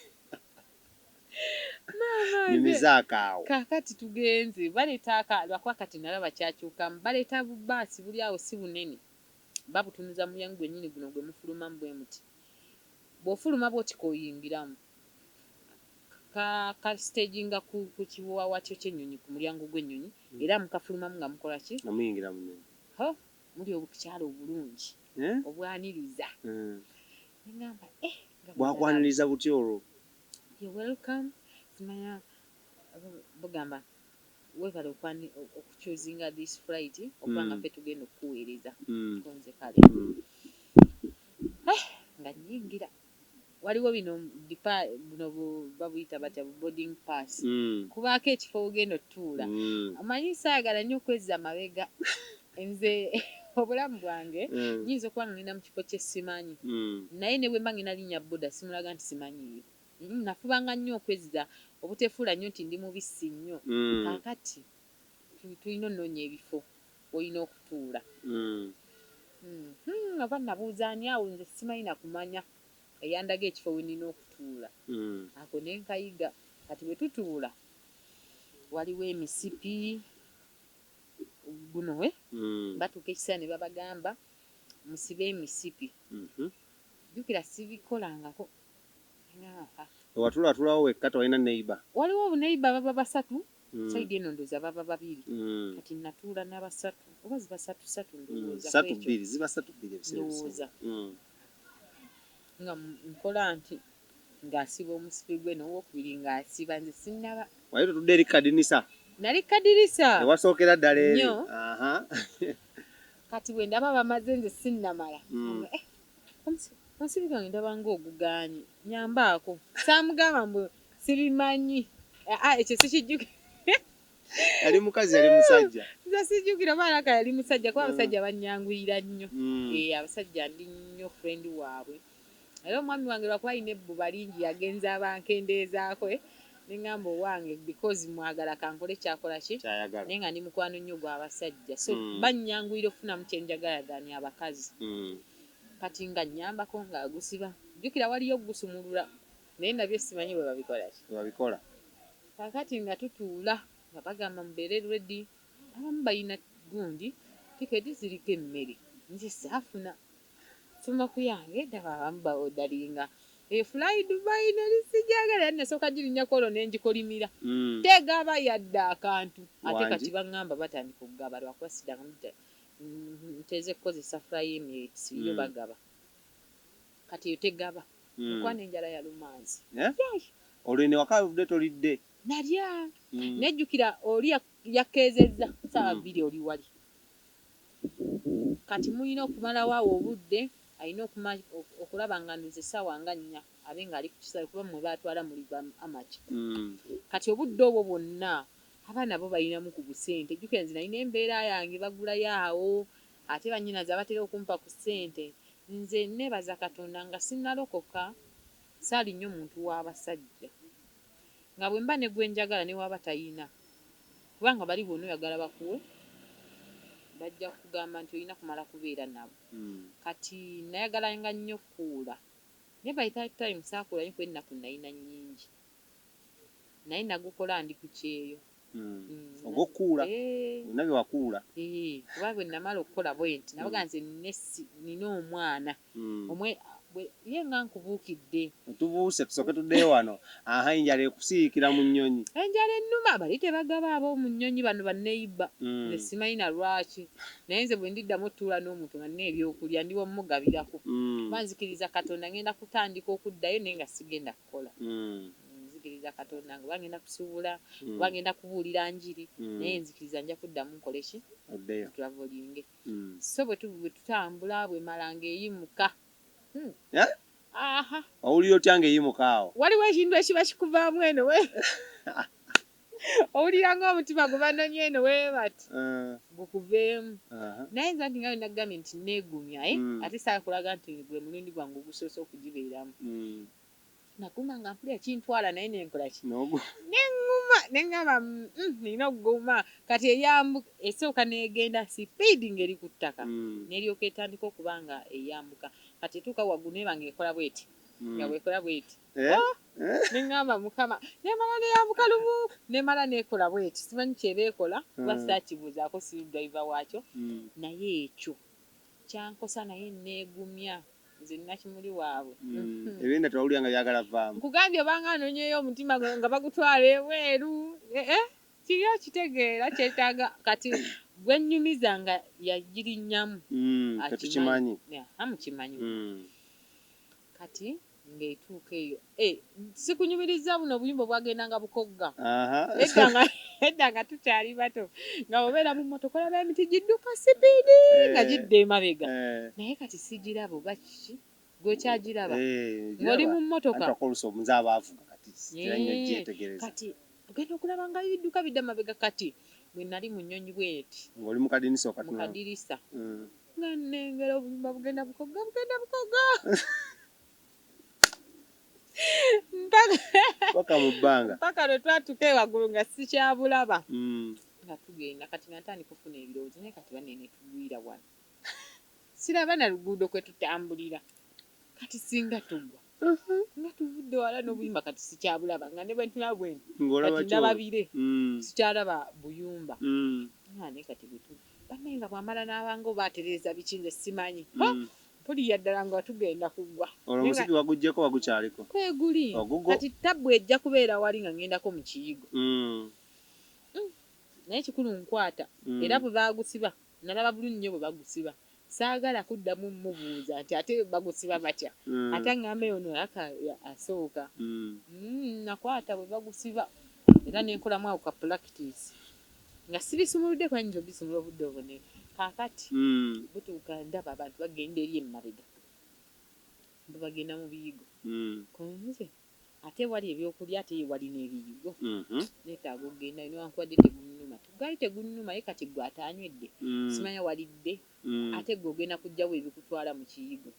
nyumizaakaawo kaakati tugenze baleeta lwakuba kati nalaba kyakyukamu baleeta bubaasi buli awo si bunene babutunuza mulyango gwennyini guno gwe mufulumamu bwe muti bw'ofuluma bwoti k'oyingiramu kasitaginga ku kiwawaatyo ky'ennyonyi ku mulyango gw'ennyonyi era mukafulumamu nga mukola ki namuyingira mu nnyonyi muli obukyala obulungi obwaniriza ngamba bwakwaniriza butya olwo you're welcome simanya bugamba webale okukyuzinga this flight okuba nga ffe tugenda okukuweereza konze kale nga nyingira waliwo bino babuyita batya boarding pass kubaako ekifo ogenda otuula amanyi saagala nnyo okwezza mabega nze obulamu bwange nyinza okuba nga ngenda mu kifo kyesimanyi naye ne bwe mba ngenda linnya boda simulaga nti simanyiyo nafubanga nnyo okwezza obutefuula nnyo nti ndi mubisi nnyo kaakati tulina onnoonya ebifo olina okutuula aba nabuuza ani awo nze simanyi nakumanya eyandaga ekifo we nina okutuula ako nenkayiga kati bwe tutuula waliwo emisipi guno batuuka ekiseera ne babagamba musibe emisipi jjukira sibikolangako ewatulatulawo wekka tewalina neiba waliwo obuneiba baba basatu saidi eno ndowooza baba babiri kati natuula n'abasatu oba ziba satu ndowooza nga nkola nti ng'asiba omusipi gwe n'owokubiri ng'asiba nze sinnaba wali tutudde eri kadinisa nali kadirisa ewasookera ddala eri kati bwe ndaba bamaze nze sinnamala omusipi gange ndaba ng'ogugaanye nyambaako saamugamba mbu sibimanyi ekyo sikijjuke yali mukazi yali musajja nze sijjukira omwana ka yali musajja kuba abasajja banyanguyira nnyo abasajja ndi nnyo friend waabwe era omwami wange lwakuba alina ebbuba lingi yagenza abankendeezaako neŋŋamba owange because mwagala kankole kyakola ki naye nga ndi mukwano nnyo gw'abasajja so banyanguyira okufunamu kyenjagalaganya abakazi kati nga nnyambako ng'agusiba jjukira waliyo ogusumulula naye nabyo simanyi bwe babikola kakati nga tutuula nga bagamba mubeere ready abamu balina gundi tiketi ziriko emmere nze saafuna soma ku yange ddaba abamu baodalinga efulayi Dubai nali sijagala yali nasooka girinnyako olwo n'engikolimira tegaba yadde akantu ate kati baŋŋamba batandika okugaba lwakuba sidanga nteze kukozesa fulayi Emirates yo bagaba kati yo tegaba nkwana enjala ya lumanzi olwo ne waka budde tolidde nalya nejjukira oli yakeezezza saawa 2 oli wali kati mulina okumalawo awo obudde alina okulaba nga nze essaawa nga 4 abe ng'ali ku kisaawe kuba mwe baatwala muli amaki kati obudde obwo bwonna abaana bo balinamu ku busente jjukira nze nalina embeera yange bagulayo awo ate bannyinaze abatera okumpa ku ssente nze neebaza Katonda nga sinnalokoka saali nnyo muntu w'abasajja nga bwe mba ne gwenjagala ne waba tayina kubanga bali bonna oyagala bakuwe bajja kugamba nti olina kumala kubeera nabo kati nayagalanga nnyo kuula naye by that time saakulayo kuba ennaku nalina nnyingi naye nagukola ndi Kukyeyo ogw'okuula olina bye wakuula kuba bwe namala okukola bwe nti nabaga nze nina omwana ye nga nkubuukidde tubuuse tusooke tuddeyo wano enjala ekusiikira mu nnyonyi enjala ennuma bali tebagaba ab'omu nnyonyi bano banneeyibba ne simanyi na lwaki naye nze bwe ndiddamu otuula n'omuntu nga nina ebyokulya ndi wamugabirako kuba nzikiriza Katonda ngenda kutandika okuddayo naye nga sigenda kukola nzikiriza Katonda nga bagenda kusuubula bagenda kubuulira njiri naye nzikiriza nja kuddamu nkole ki travelinge so bwe tutambula bwe malanga eyimuka owulira otya ng'eyimuka awo waliwo ekintu ekiba kikuvaamu eno owulira ng'omutima gubanonye eno weebati gukuveemu naye nza nti nga we naggambye nti neegumya ate saa kulaga nti gwe mulundi gwange ogusoose okugibeeramu naguma nga mpulira kintwala naye nenkola ki neŋŋuma neŋŋamba nina okuguma kati eyambuka esooka neegenda sipiidi ng'eri ku ttaka n'eryoka etandika okuba nga eyambuka kati etuuka waggulu naye bange ekola bweti nga bwekola bweti neŋŋamba Mukama nemala neyambuka lubu nemala neekola bweti simanyi kyeba ekola kuba saakibuuzaako si driver waakyo naye ekyo kyankosa naye neegumya nze nakimuli waabwe ebinda tewawulira nga byagala vaamu nkugambye obanga anonyeyo omutima nga bagutwala ebweru kiri okitegeera kyetaaga kati gwennyumiza nga yagirinnyamu tetukimanyi amukimanyi kati ng'etuuka eyo sikunyumiriza buno obuyimba bwagendanga bukogga edda nga tukyali bato nga obeera mu mmotoka olaba emiti gidduka sipiidi nga gidda emabega naye kati sigiraba oba kiki gwekyagiraba ng'oli mu mmotoka kati ogenda okulaba nga bidduka bidda mabega kati bwe nali mu nnyonyi bweti ng'oli mu kadirisa nga nnengera obuyimba bugenda bukogga mpaka lwe twatuka ewaggulu nga sikyabulaba nga tugenda kati nga ntandika okufuna ebirowoozo naye kati banene tugwira wano siraba na luguudo kwe tutambulira kati singa tugwa nga tuvudde wala n'obuyimba kati sikyabulaba nga ne bwe ntula bwenti kati ndababire sikyalaba buyumba naye kati bannaye nga bwamala n'abanga oba atereeza biki nze simanyi mpulira ddala nga tugenda kugwa olwo omusiki waguggyeko wagukyaliko kweguli kati tabbu ejja kubeera wali nga ngendako mu kiyigo naye kikulu nkwata era bwe bagusiba nalaba bulungi nnyo bwe bagusiba saagala kuddamu mubuuza nti ate bagusiba batya ate ngamba eyo no asooka nakwata bwe bagusiba era nenkolamu awo ka practice nga sibisumuludde kuba nyinza obisumula obudde obunene kaakati butuuka ndaba abantu bagenda eri emabega bo bagenda mu biyigo kunze ate wali ebyokulya ate wali n'ebiyigo neetaaga okugenda newankubadde tegunnuma gwali tegunnuma ye kati gwe atanywedde simanya walidde ate gwe ogenda kujjawo ebikutwala mu kiyigo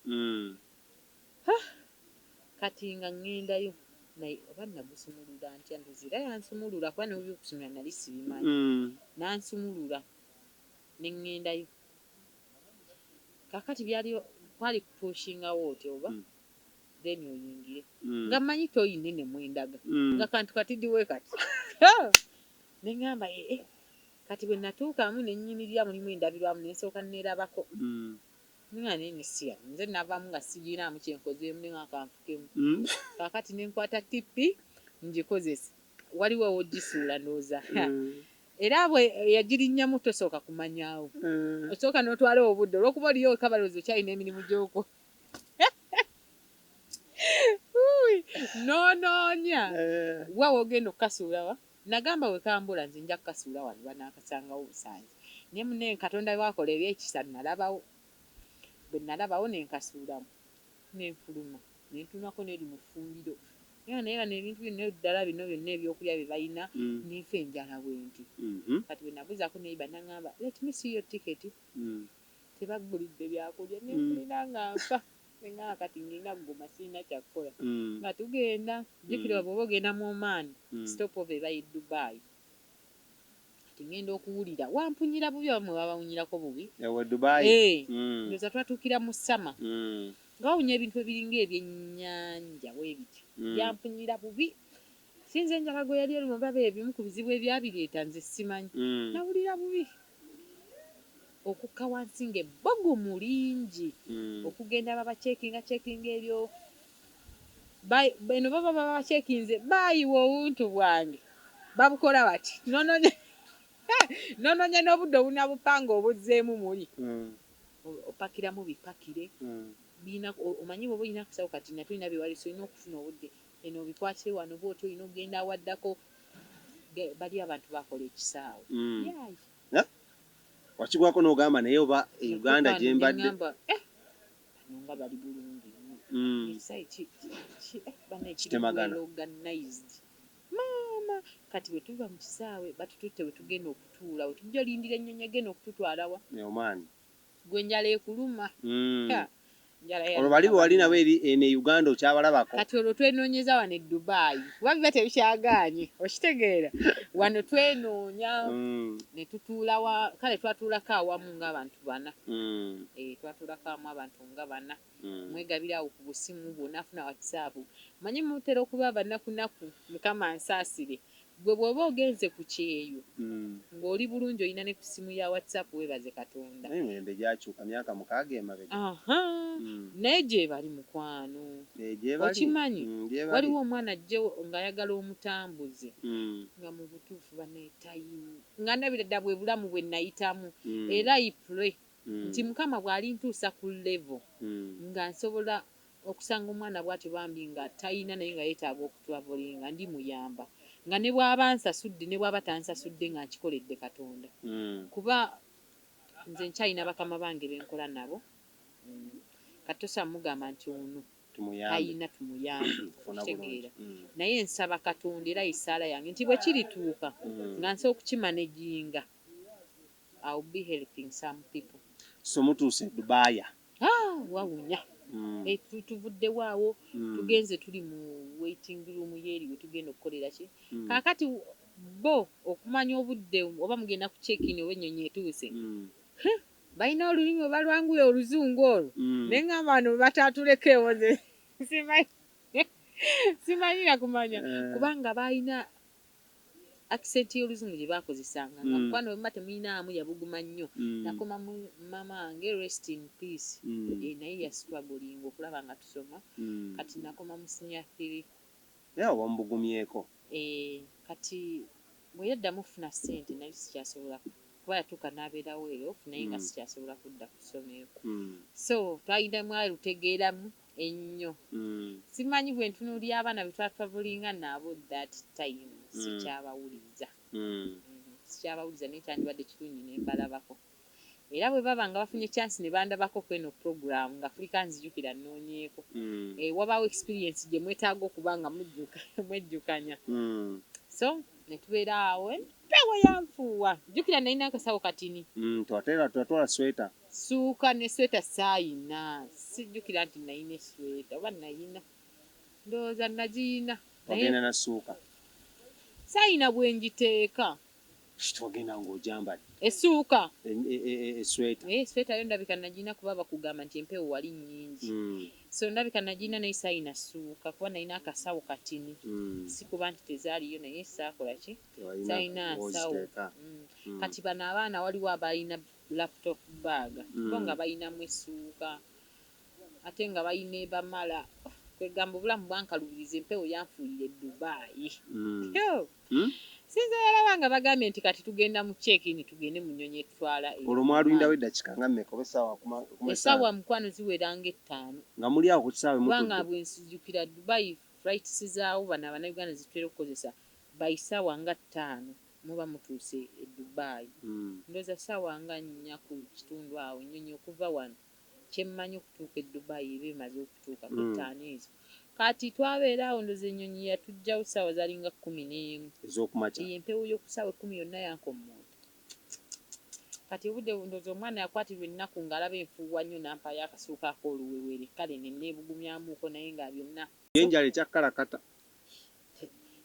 kati nga ŋŋendayo naye oba nagusumulula ntya nduzira yansumulula kuba n'ebyokusumula nali sibimanyi nansumulula ne ŋŋendayo kakati byali kwali kupushingawo otyo oba then oyingire nga mmanyi toyine ne mwendaga nga kantu katiddiwe kati ne ŋŋamba kati bwe natuukamu ne nnyimirira mulimu endabirwamu ne nsooka neerabako nga nenisiya nze navaamu nga sigiraamu kyenkozeemu ne nga kanfukemu kakati ne nkwata tippi ngikozesa waliwo wogisuula ndowooza era bwe yagirinnyamu tosooka kumanyaawo osooka n'otwala obudde olw'okuba oliyo weka balowooza okyalina emirimu gy'oko noonoonya wa wogenda okukasuulawa nagamba wekambula nze nja kukasuula wano banaakasangawo obusanzi naye munne Katonda wakola ebyekisa nalabawo bwe nalabawo ne nkasuulamu nenfuluma nentunako n'eri mu ffumbiro naye bano ebintu byonna ddala bino byonna ebyokulya bye balina nenfa enjala bwenti kati bwe nabuzaako naye banagamba let me see your ticket tebaggulidde byakulya nenfulira nga nfa neŋŋamba kati ngenda kuguma sirina kyakukola nga tugenda jjukira bw'oba ogenda mu Oman stop over eba ye Dubai kati ngenda okuwulira wampunyira bubi abamwe babawunyirako bubi ewe Dubai ndoza twatuukira mu sama nga wawunya ebintu ebiringa ebyennyanja bwebityo byampunyira bubi sinze enjala gwe yali erimu baba ebimu ku bizibu ebyabireeta nze simanyi nawulira bubi okukka wansi ng'ebbogumu lingi okugenda babacekinga ebyo beno baba babacekinze baayiwa obuntu bwange babukola bati nononya n'obudde obunabupanga obuzzeemu muli opakiramu bipakire biina omanyi bwoba olina kusawo kati natulina byewaliso olina okufuna obudde eno bikwatire wano bwoti olina ogenda awaddako bali abantu bakola ekisaawe yaayi wakigwako n'ogamba naye oba Uganda gye mbadde nga bali bulungi organized maama kati bwe tuva mu kisaawe batututte we tugenda okutuula we tujja olindira ennyonyi egenda okututwalawa Oman gwe njala ekuluma olwo bali bwe wali nabo ene Uganda okyabalabako kati olwo twenoonyeza wano e Dubai kuba biba tebikyagaanye okitegeera wano twenoonya ne tutuula kale twatuulako awamu ng'abantu bana twatuulako awamu abantu nga bana mwegabira awo ku busimu bw'onaafuna WhatsApp manyi mutera okuba banakunaku mukama nsaasire gwe bw'oba ogenze ku kyeyo ng'oli bulungi olina ne ku ssimu ya WhatsApp weebaze Katonda emirembe gyakyuka myaka 6 emabega naye gye bali mukwano okimanyi waliwo omwana ajjewo ng'ayagala omutambuze nga mu butuufu baneetayini nga ndabira dda bwe bulamu bwe nayitamu era ipule nti mukama bw'alintuusa ku level nga nsobola okusanga omwana bw'atyo bambi nga tayina naye nga yeetaaga okutravlinga ndi muyamba nga ne bw'aba nsasudde ne bw'aba tansasudde nga nkikoledde Katonda kuba nze nkyalina bakama bange benkola nabo kati tosobola mugamba nti ono ayina tumuyambe okitegeera naye nsaba Katonda era isaala yange nti bwe kirituuka nga nsobola okukimanejinga I'll be helping some people so mutuuse Dubai wawunya tuvuddewo awo tugenze tuli mu waiting room yeeri we tugenda okukolera ki kaakati bo okumanya obudde oba mugenda ku check-in oba ennyonyi etuuse balina olulimi obalwangula oluzungu olwo naye ngamba bano bataatuleko ewo nze simanyi nakumanya kubanga balina accent y'oluzungu gye baakozesanga nga mukwano bwemba temuyinaamu yabuguma nnyo nakoma mama wange rest in peace naye yasitwagolinga okulaba nga tusoma kati nakoma mu senior 3 wamubugumyeko kati bwe yaddamu ofuna ssente naye sikyasobola kuba yatuuka n'abeerawo eyo naye nga sikyasobola kudda ku ssomero so twalinamu alutegeeramu ennyo simanyi bwe ntunuulira abaana bwe twatwavulinga nabo that time sikyabawuliza naye kyandibadde kirungi ne mbalabako era bwe baba nga bafunye chance ne bandabako kweno program nga kulika nzijukira nnoonyeeko wabaawo experience gye mwetaaga okuba nga mwejjukanya so ne tubeera awo empewo yanfuuwa jjukira nalina akasawo katini twatwala sweta suuka ne sweta saayina sijjukira nti nalina esweta oba nalina ndowooza nagiina wagenda na suuka saayina bwe njiteeka kitwagenda ng'ojambadde essuuka esweta yo ndabika nagiina kuba bakugamba nti empewo wali nnyingi so ndabika nagiina naye saayina ssuuka kuba nalina akasawo katini sikuba nti tezaaliyo naye saakola ki saayina nsawo kati bano abaana waliwo abalina laptop bag bo nga balinamu essuuka ate nga balina ebamala kwegamba obulamu bwankalubiriza empewo yanfuuyira e Dubai sinza yalaba nga bagambye nti kati tugenda mu check-in tugende mu nnyonyi etutwala olwo mwalindawo eddakika nga mmeka oba essaawa mukwano ziweranga 5 nga muli awo ku kisaawe kubanga bwe nsijjukira Dubai flights zaawo bano abannayuganda zitera okukozesa bayisaawa nga 5 muba mutuuse e Dubai ndowooza ssaawa nga 4 ku kitundu awo ennyonyi okuva wano kyemmanyi okutuuka e Dubai eba emaze okutuuka ku 5 ezo kati twabeera awo ndowooza ennyonyi yatujjawo ssaawa zalinga 11 ez'okumakya empewo y'okusaawa 10 yonna yankommonta kati obudde ndowooza omwana yakwatirwa ennaku ng'alaba enfuuwa nnyo nampaayo akasuuka ak'oluwewere kale ne neebugumyamuuko naye nga byonna yenjala ekyakkalakata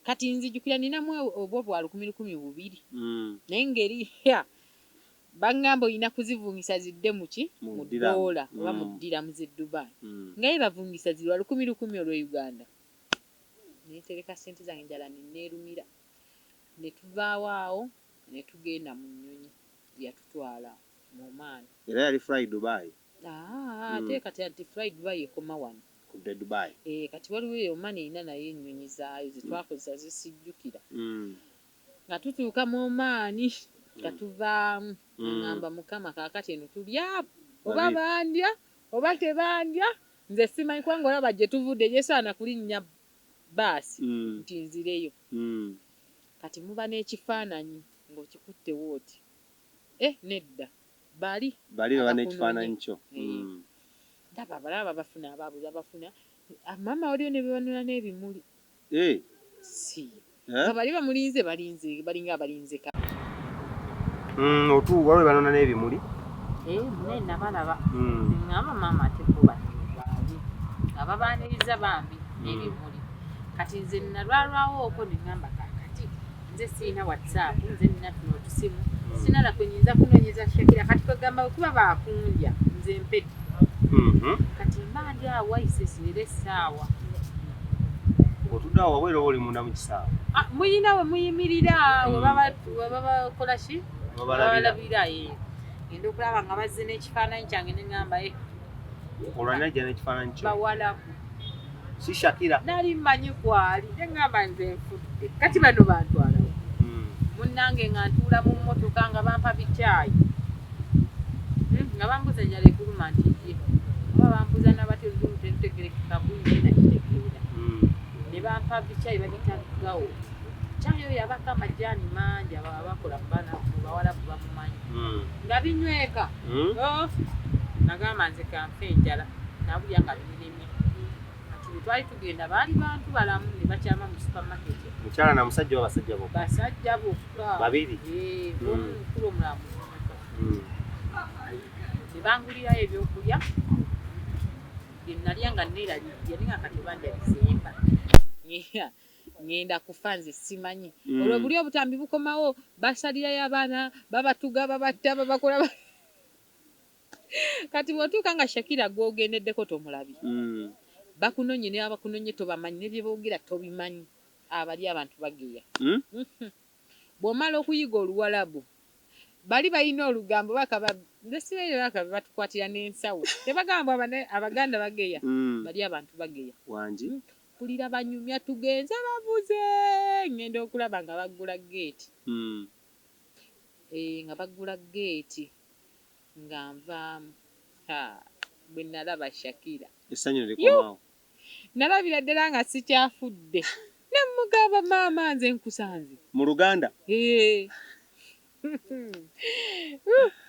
kati nzijjukira ninamu obwo bwa 10,200 naye ngeri bangamba olina kuzivungisa zidde muki mu ddoola oba mu ddiramu z'e Dubai ngaye bavungisa zirwa 10,000 olw'e Uganda neetereka ssente zange njala neneerumira ne tuvaawo awo ne tugenda mu nnyonyi yatutwala mu Oman era yali fly Dubai ate kati anti fly Dubai ekoma wano kudde Dubai kati waliwo e Oman erina naye ennyonyi zaayo zetwakozesa zisijjukira nga tutuuka mu Oman nga tuvaamu ngamba mukama kaakati eno tulyapo oba bandya oba tebandya nze simanyi kubanga olaba gye tuvudde gyesaana kulinnya baasi nti nzireyo kati muba n'ekifaananyi ng'okikuttewo oti nedda bali baba n'ekifaananyi kyo ndaba abalaba bafuna abaabuza bafuna maama waliyo ne bebanula n'ebimuli si nga bali bamulinze balinga abalinze otuuba we banona n'ebimuli naye nabalaba ngamba maama ate kuba baali nga babaaniriza bambi n'ebimuli kati nze nalwalwawo okwo ne ngamba kaakati nze sirina WhatsApp nze nina tuno otusimu sinala kwe nyinza kunoonyeza Shakira kati kwegamba kuba baakundya nze mpedde kati mbandi awo wayise sirira essaawa otudde awo wabwera oba oli munda mu kisaawe muyina we muyimirira we baba bakola ki babalabira genda okulaba nga bazze n'ekifaananyi kyange ne ngamba olwanajja n'ekifaananyi kyo bawalaku si Shakira nali mmanyi kwali ne ngamba nze nfudde kati bano bantwalawo munnange nga ntuula mu mmotoka nga bampa bicaayi nga bambuza enjala ekuluma nti ye oba bambuza nabati olulimu terutegerekeka bulungi nakitegeera ne bampa bicaayi babita gawo caayi oyo abako amajaani mangi ababa bakola mu bawalabu bamumanyi nga binyweka nagamba nze kanfe enjala nabulya nga biremye kati bwe twali tugenda baali bantu balamu ne bakyama mu supamaketi mukyala na musajja oba basajja bokka basajja bokka babiri omukulu omulamu ne bangulirayo ebyokulya bye nalya nga neeraliikirya naye nga kati bandya bisemba ngenda kufa nze simanyi olwo buli obutambi bukomawo basalirayo abaana babatuga babatta babakola kati bw'otuuka nga Shakira gw'ogendeddeko tomulabi bakunonye ne abakunonye tobamanyi ne bye boogera tobimanyi abali abantu bageya bw'omala okuyiga oluwalabu bali balina olugambo nze sibeera batukwatira n'ensawo tebagamba abaganda bageya bali abantu bageya wangi mpulira banyumya tugenze bavuze ngenda okulaba nga baggula geeti nga baggula geeti nga nvaamu bwe nalaba Shakira essanyu ne likomaawo nalabira ddala nga sikyafudde ne mugamba maama nze nkusanze mu Luganda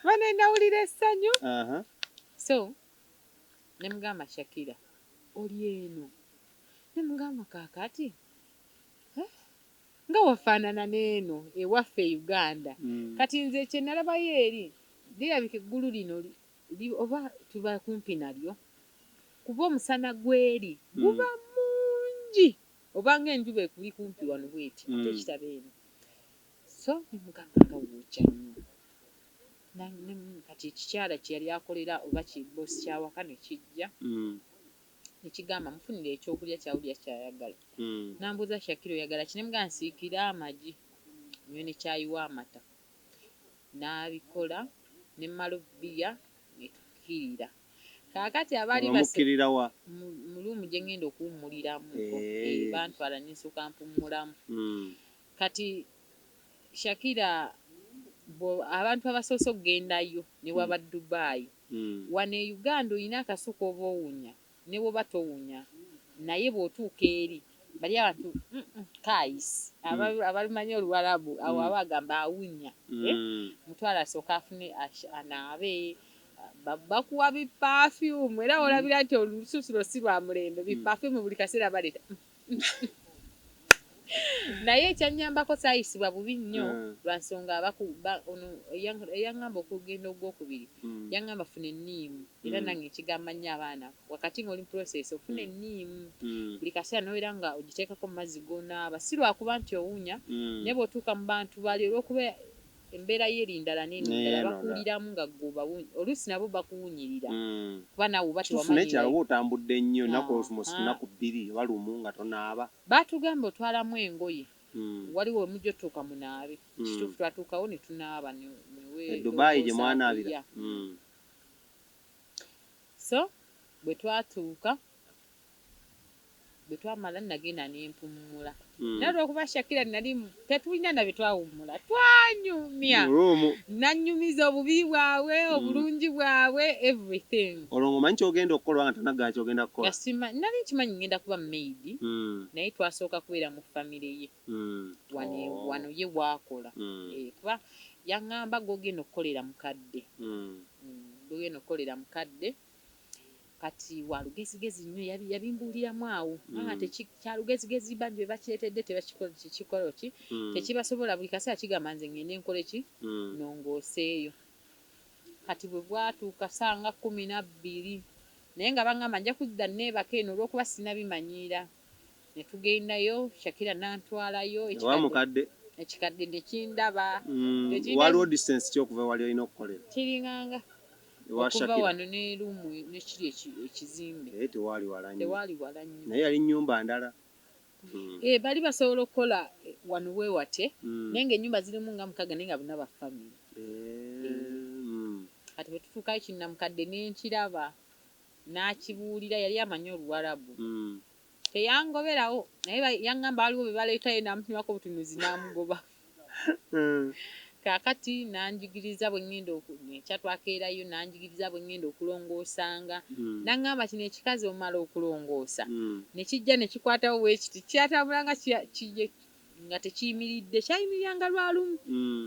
bane nawulira essanyu so ne mugamba Shakira oli eno ne mugamba kaakati nga wafaanana n'eno ewaffe Uganda. Kati nze kye nalabayo eri lirabika eggulu lino oba tuba kumpi nalyo kuba omusana gweri guba mungi oba ng'enjuba ekuli kumpi wano bweti ate ekitabo eno so nemugamba nga wooca nnyo kati ekikyala kye yali akolera oba kibosi kyawaka ne kijja nekigamba mufunire ekyokulya kyawulya kyayagala nambuuza Shakira oyagala ki nemugamba nsiikira amagi nyo ne kyayiwa amata n'abikola ne mmalo bbiya netukkirira kaakati abaali mu luumu gye ngenda okuwummuliramu bantwala n'ensooka mpummulamu kati Shakira abantu abasoose okugendayo ne waba Dubai wano e Uganda olina akasuka oba owunya ne bwoba towunya naye bw'otuuka eri bali abantu kayisi abalumanyi Oluwarabu awo aba agamba awunya mutwala asooka afune anaabe bakuwa bipafyumu era olabira nti olususulo si lwa mulembe bipafyumu buli kaseera baleeta naye ekyannyambako saayisibwa bubi nnyo lwa nsonga eyaŋŋamba okugenda ogwokubiri yaŋŋamba funa enniimu era nange nkigamba nnyo abaana wakati ng'oli mu process ofuna enniimu buli kaseera n'obeera nga ogiteekako mu mazzi g'onaaba si lwakuba nti owunya naye bw'otuuka mu bantu bali olw'okuba embeera y'erindala n'enindala bakuwuliramu nga gwe oluusi nabo bakuwunyirira kuba naawe oba tewamanyikyalo oba otambudde nnyo nnaku bbiri oba lumu nga tonaaba baatugamba otwalamu engoye waliwo mujja otuuka munaabe kituufu twatuukawo ne tunaaba Dubai gye mwanaabira so bwe twatuuka bwe twamala nagenda n'empummula naye olw'okuba Shakira nali tetulina na bye twawummula twanyumya nanyumiza obubi bwabwe obulungi bwabwe everything olwo ng'omanyi kyogenda okukola nga tonagala kyogenda kukola nali nkimanyi ngenda kuba maidi naye twasooka kubeera mu famire ye wano ye waakola kuba yaŋŋamba gogenda okukolera mukadde gogenda okukolera mukadde kati wa lugezigezi nnyo yabimbuuliramu awo ate kya lugezigezi bangi bwe bakireetedde tekikolo ki tekibasobola buli kaseera kigamba nze ngende nkole ki nongooseeyo kati bwe bwatuuka sanga 12 naye nga baŋŋamba nja kudda neebaka eno olw'okuba sinabimanyiira ne tugendayo Shakira n'antwalayo ekikadde ne kindaba waliwo distance ki okuva wali olina okukolera kiringanga okuva wano ne luumu nekiri ekizimbe tewaali wala nnyo naye yali nnyumba ndala bali basobola okukola wano wewate naye ng'ennyumba zirimu nga mukaga naye nga bonna ba famire kati bwe tutuukayo kinnamukadde n'enkiraba n'akibuulira yali amanyi Oluwarabu teyangoberawo naye yaŋŋamba waliwo be baleetayo n'amutunako obutunuzi n'amugoba kaakati nanjigiriza bwe ŋŋenda ekyatwakeerayo nanjigiriza bwe ŋŋenda okulongoosanga naŋŋamba kino ekikazi omala okulongoosa ne kijja ne kikwatawo bwekiti kyatambulanga nga tekiyimiridde kyayimiriranga lwa lumu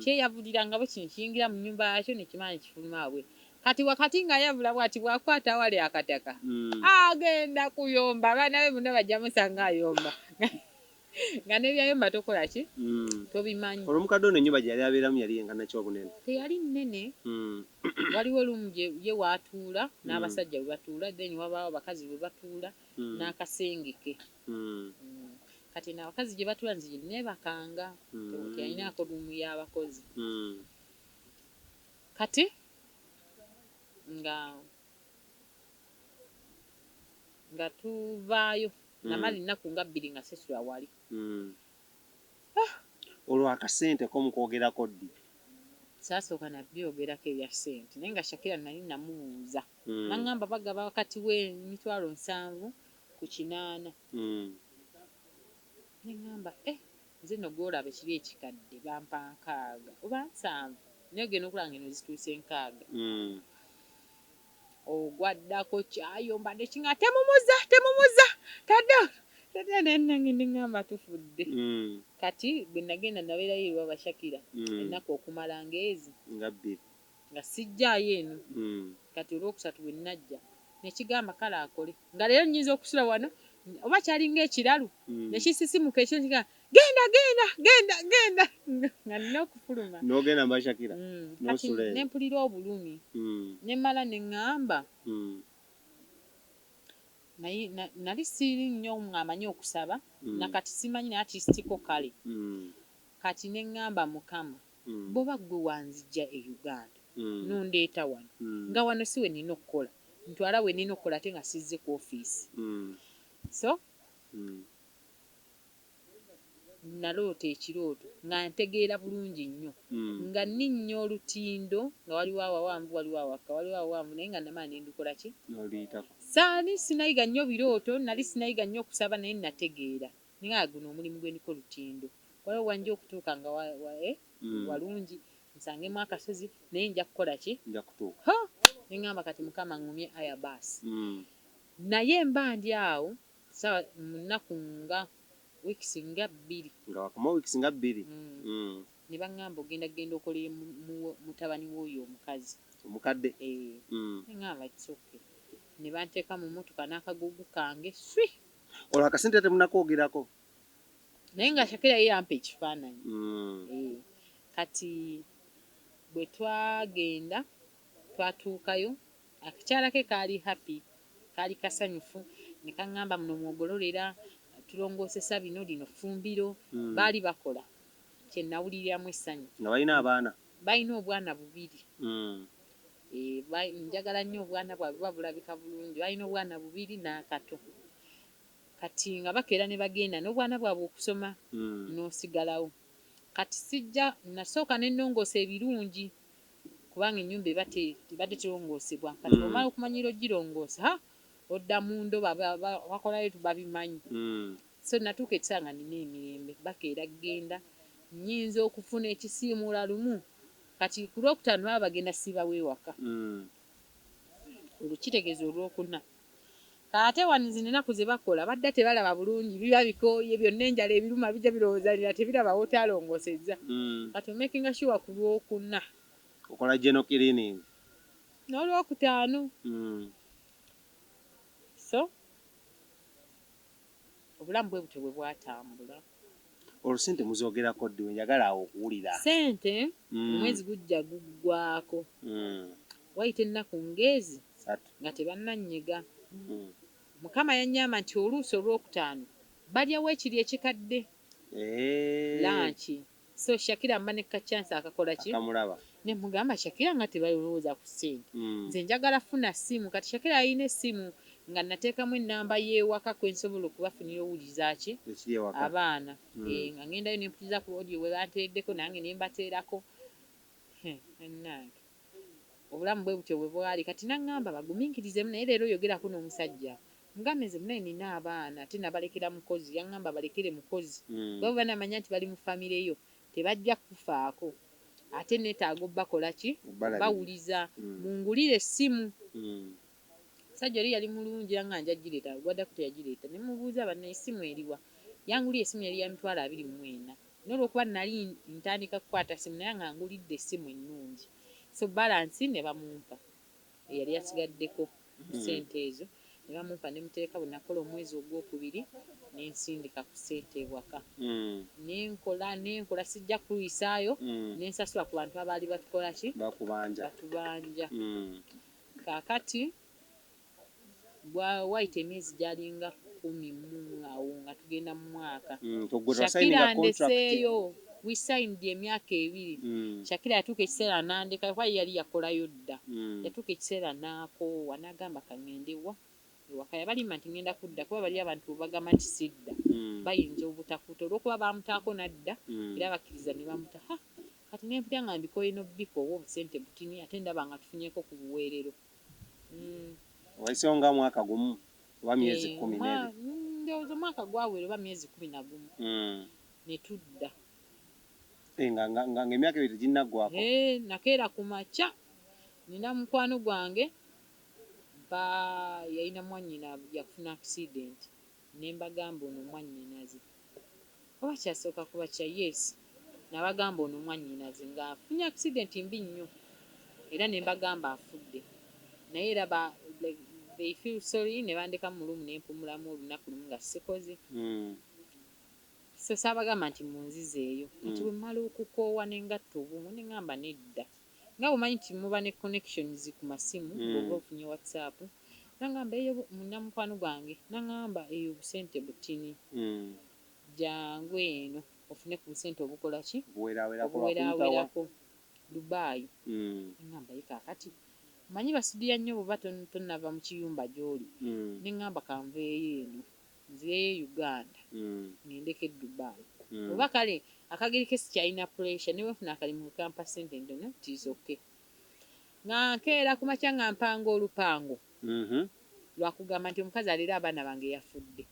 kyeyavuliranga bwe kino kiyingira mu nnyumba yakyo ne kimala ne kifuluma bwe kati wakati ng'ayavula bw'ati bw'akwata awali akataka agenda kuyomba abaana be bonna bajja musanga ayomba nga nebyayomba tokola ki tobimanyi olw'omukadde ono ennyumba gye yali abeeramu yali yenkana ki obunene teyali nnene waliwo olumu ye waatuula n'abasajja bwe batuula then wabaawo abakazi bwe batuula n'akasengeke kati n'abakazi gye batuula nze gye neebakanga teyalinaako luumu y'abakozi kati nga tuvaayo namala ennaku nga 2 nga sesula wali olwo akasente ko mukwogerako ddi saasooka nabyogerako ebya ssente naye nga Shakira nali namubuuza naŋŋamba bagaba wakati w'Emitwalo 7 ku 8 neŋŋamba nze no gwolaba ekiri ekikadde bampa 6 oba 7 naye ogenda okulaba ngeno zituuse 6 ogwaddako kyayomba nekinga temumuza tadde nenange neŋŋamba tufudde kati bwe nagenda nabeerayo ewa Shakira ennaku okumala ng'ezi nga sijjaayo eno kati olwokusatu bwe najja nekigamba kale akole nga leero nnyinza okusula wano oba kyalinga ekiralu nekisisimuka ekyo kiga genda nga nina okufuluma n'ogenda mbashakira kati nempulira obulumi nemmala neŋŋamba nali siiri nnyo amanyi okusaba nakati simanyi naye kisitiko kale kati neŋŋamba Mukama bw'oba ggwe wanzijja e Uganda nondeeta wano nga wano si we nina okukola ntwala we nina okukola ate nga sizze ku ofiisi so naloota ekirooto nga ntegeera bulungi nnyo nga nninnya olutindo nga waliwo awawanvu waliwo awaka waliwo awawanvu naye nga namala nendukola ki saali sinayiga nnyo birooto nali sinayiga nnyo okusaba naye nategeera ninga guno omulimu gwe niko lutindo waliwo wanja okutuuka nga walungi nsangemu akasozi naye nja kukola ki neŋŋamba kati Mukama ŋŋumye aya baasi naye mba ndi awo sawa mu nnaku nga wiikisi nga 2 nga wakoma wiikisi nga 2 ne baŋŋamba genda okolere mutabani w'oyo omukazi omukadde neŋŋamba kisoke ne banteeka mu mmotoka n'akagugu kange swi olwo akasente temunakwogerako naye nga Shakira ye yampa ekifaananyi kati bwe twagenda twatuukayo akakyala ke kaali happy kaali kasanyufu ne kaŋŋamba muno mwogololera tulongoosesa bino lino fumbiro baali bakola kye nawuliriramu essanyu nga balina obwana 2 njagala nnyo obwana bwabwe babulabika bulungi balina obwana 2 n'akato kati nga bakeera ne bagenda n'obwana bwabwe okusoma n'osigalawo kati sijja nasooka nennongoosa ebirungi kubanga ennyumba ebadde terongoosebwa kati omala okumanyira ogirongoosa odda mu ndo bakolayo babimanyi so natuuka ekisanga nina emirembe bakeera genda nnyinza okufuna ekisiimuula lumu kati ku lwokutaano baba bagenda siba weewaka olukitegeeza olwokuna kaate wanizi nenaku ze bakola badda tebalaba bulungi biba bikooye byonna enjala ebiruma bijja birowoozanira tebiraba wotaalongoosezza kati omakinga sure ku lwokuna okola geno cleaning n'olwokutaano so obulamu bwe butyo bwe bwatambula olusente muzoogerako ddi njagala awo okuwulira sente omwezi gujja guggwako wayita ennaku ngezi nga tebannannyega Mukama yannyamba nti oluusi olwokutaano balyawo ekiri ekikadde lanki so Shakira mba ne kachansi akakola ki ne mugamba Shakira nga tebalowooza ku ssente nze njagala funa ssimu kati Shakira alina essimu nga nateekamu ennamba y'ewaka kwensobola okubafunira owuliriza ki abaana nga ngendayo nempuliriza ku audio bwe banteereddeko nange ne mbateerako obulamu bwe butyo bwe bwali kati naŋŋamba bagumiikirizemu naye leero oyogerako n'omusajja mugambe nze munaye nina abaana ate nabalekera mukozi yaŋŋamba balekere mukozi bwe banamanya nti bali mu famire yo tebajja kufaako ate neetaaga obbakola ki bawuliza mungulire essimu sajja oli yali mulungi nga nja gireeta gwaddaku teyagireeta ne mubuuza bannaye essimu eriwa yanguliye essimu yali ya mitwalo 24 n'olwokuba nali ntandika kukwata ssimu naye nga ngulidde essimu ennungi so balansi ne bamumpa eyali yasigaddeko ssente ezo ne bamumpa ne muteeka bwe nakola omwezi ogwokubiri nensindika ku ssente ewaka nenkola sijja kuyisaayo nensasula ku bantu abaali batukola ki batubanja kaakati wayita emyezi gyalinga 10 awo nga tugenda mu mwaka Shakira ndeseeyo we signed emyaka 2 Shakira yatuuka ekiseera nandeka kuba yali yakolayo dda yatuuka ekiseera n'akoowa n'agamba kangende ewaka yabalimba nti ngenda kudda kuba bali abantu bagamba nti sidda bayinza obutakuta olw'okuba bamutaako nadda era bakkiriza ne bamuta kati nempulya nga mbikoye n'obbiko oba obusente butini ate ndaba nga tufunyeeko ku buweerero waisewo nga mwaka gumu oba myezi 10 ndowooza omwaka gwawera oba myezi 11 ne tudda nga emyaka ebiri teginnaggwako nakeera ku makya nina mukwano gwange yalina mwannyina yakufuna accident ne mbagamba ono mwannyinaze oba kyasooka kuba kya yes nabagamba ono mwannyinaze ng'afunye accident mbi nnyo era ne mbagamba afudde naye era they feel sorry ne bandeka mu lumu ne mpumulamu olunaku lumu nga sikoze. So sabagamba nti munzizeeyo kati bwe mmala okukoowa n'engatta obumu ne ngamba nedda nga bumanyi nti muba ne connections ku masimu bw'oba ofunye WhatsApp nangamba eyo munnamukwano gwange nangamba eyo obusente butini jangu eno ofune ku busente obukola ki obuweraawerako Dubai nangamba ye kaakati manyi basidiya nnyo bw'oba tonnava mu kiyumba gy'oli ne ngamba kanveeyo eno nzireyo Uganda ngendeko e Dubai oba kale akageri ke sikyalina pressure ne bwefuna akalimu kampa sente ntono tizoke nga nkeera ku makya nga mpanga olupango lwakugamba nti omukazi alera abaana bange yafudde.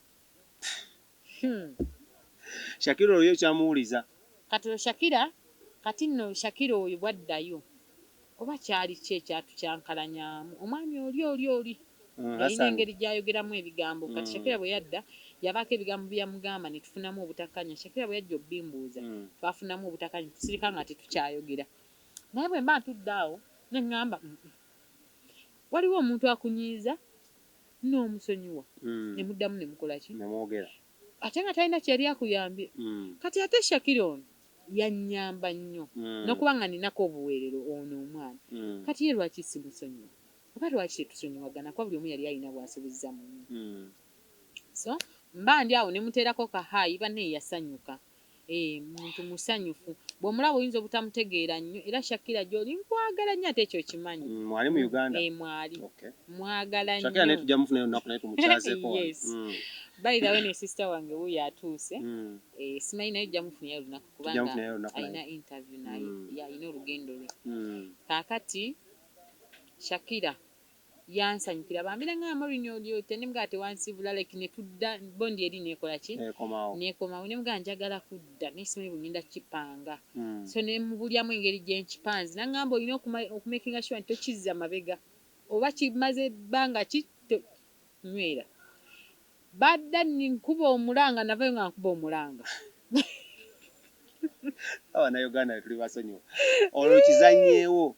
Shakira oyo kyamuwuliza kati Shakira kati nno Shakira oyo bwaddayo oba kyali ki ekyatukyankalanyaamu omwami oli yalina engeri gy'ayogeramu ebigambo kati Shakira bwe yadda yabaako ebigambo byamugamba ne tufunamu obutakkanya Shakira bwe yajja obbimbuuza twafunamu obutakkanya tusirika nga tetukyayogera naye bwe mba ntudde awo ne ŋŋamba waliwo omuntu akunyiiza n'omusonyiwa ne muddamu ne mukola ki ate nga talina kyali akuyambye kati ate Shakira ono yannyamba nnyo n'okuba nga ninako obuweerero ono omwana kati ye lwaki simusonyiwa oba lwaki tetusonyiwagana kuba buli omu yali alina bw'asobozza munne so mba ndi awo ne muteerako kahaayi banne yasanyuka muntu musanyufu bw'omulaba oyinza obutamutegeera nnyo era Shakira gy'oli nkwagala nnyo ate ekyo kimanyi mwali mu Uganda mwali mwagala nnyo Shakira ne tujja mufuna olunaku naye tumukyazeko yes by the way ne sister wange wuyo atuuse simanyi naye ojja mufunira olunaku kubanga alina interview naye yalina olugendo lwe kaakati Shakira yansanyukira bambira nga amarinyo olyote ne mga tewansibula like ne tudda bondi eri nekola ki nekomawo ne mga njagala kudda nesimanyi bugenda kipanga so ne mubulyamu engeri gyenkipanzi nangamba olina okumakinga sure nti tokizza mabega oba kimaze ebbanga ki nywera badda nkuba omulanga navayo nga nkuba omulanga Abannayuganda tuli basonyiwa olwo kizannyeewo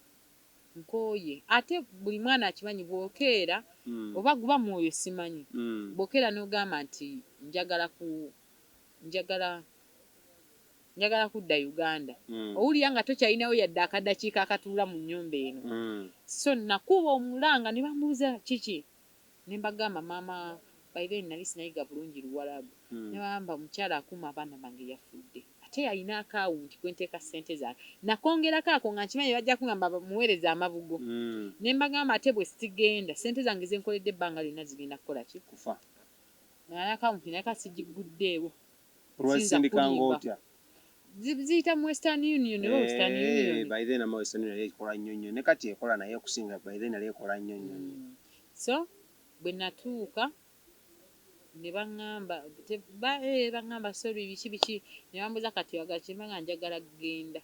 nkooye ate buli mwana akimanyi bw'okeera oba guba mwoyo simanyi bw'okeera n'ogamba nti njagala kudda Uganda owulira nga tokyalinawo yadde akaddakiika akatuula mu nnyumba eno so nakuba omulanga ne bambuuza kiki ne mbagamba maama baire nali sinayiga bulungi Luwarabu ne bamba omukyala akuuma abaana bange yafudde ate yalina akawunti kwenteeka ssente zange nakongerako ako nga nkimanyi bajja kungamba muweereza amabugo ne mbagamba ate bwe sigenda ssente zange zenkoledde ebbanga lyonna zigenda kukola ki kufa naye akawunti naye kasigiguddeewo olwasindikanga otya ziyita mu Western Union oba Western Union by then ama Western Union ekola nnyo nnyo ne kati ekola naye okusinga by then ali ekola nnyo nnyo so bwe natuuka ne baŋŋamba sorry biki ne bambuza kati oyagala kimba nga njagala kugenda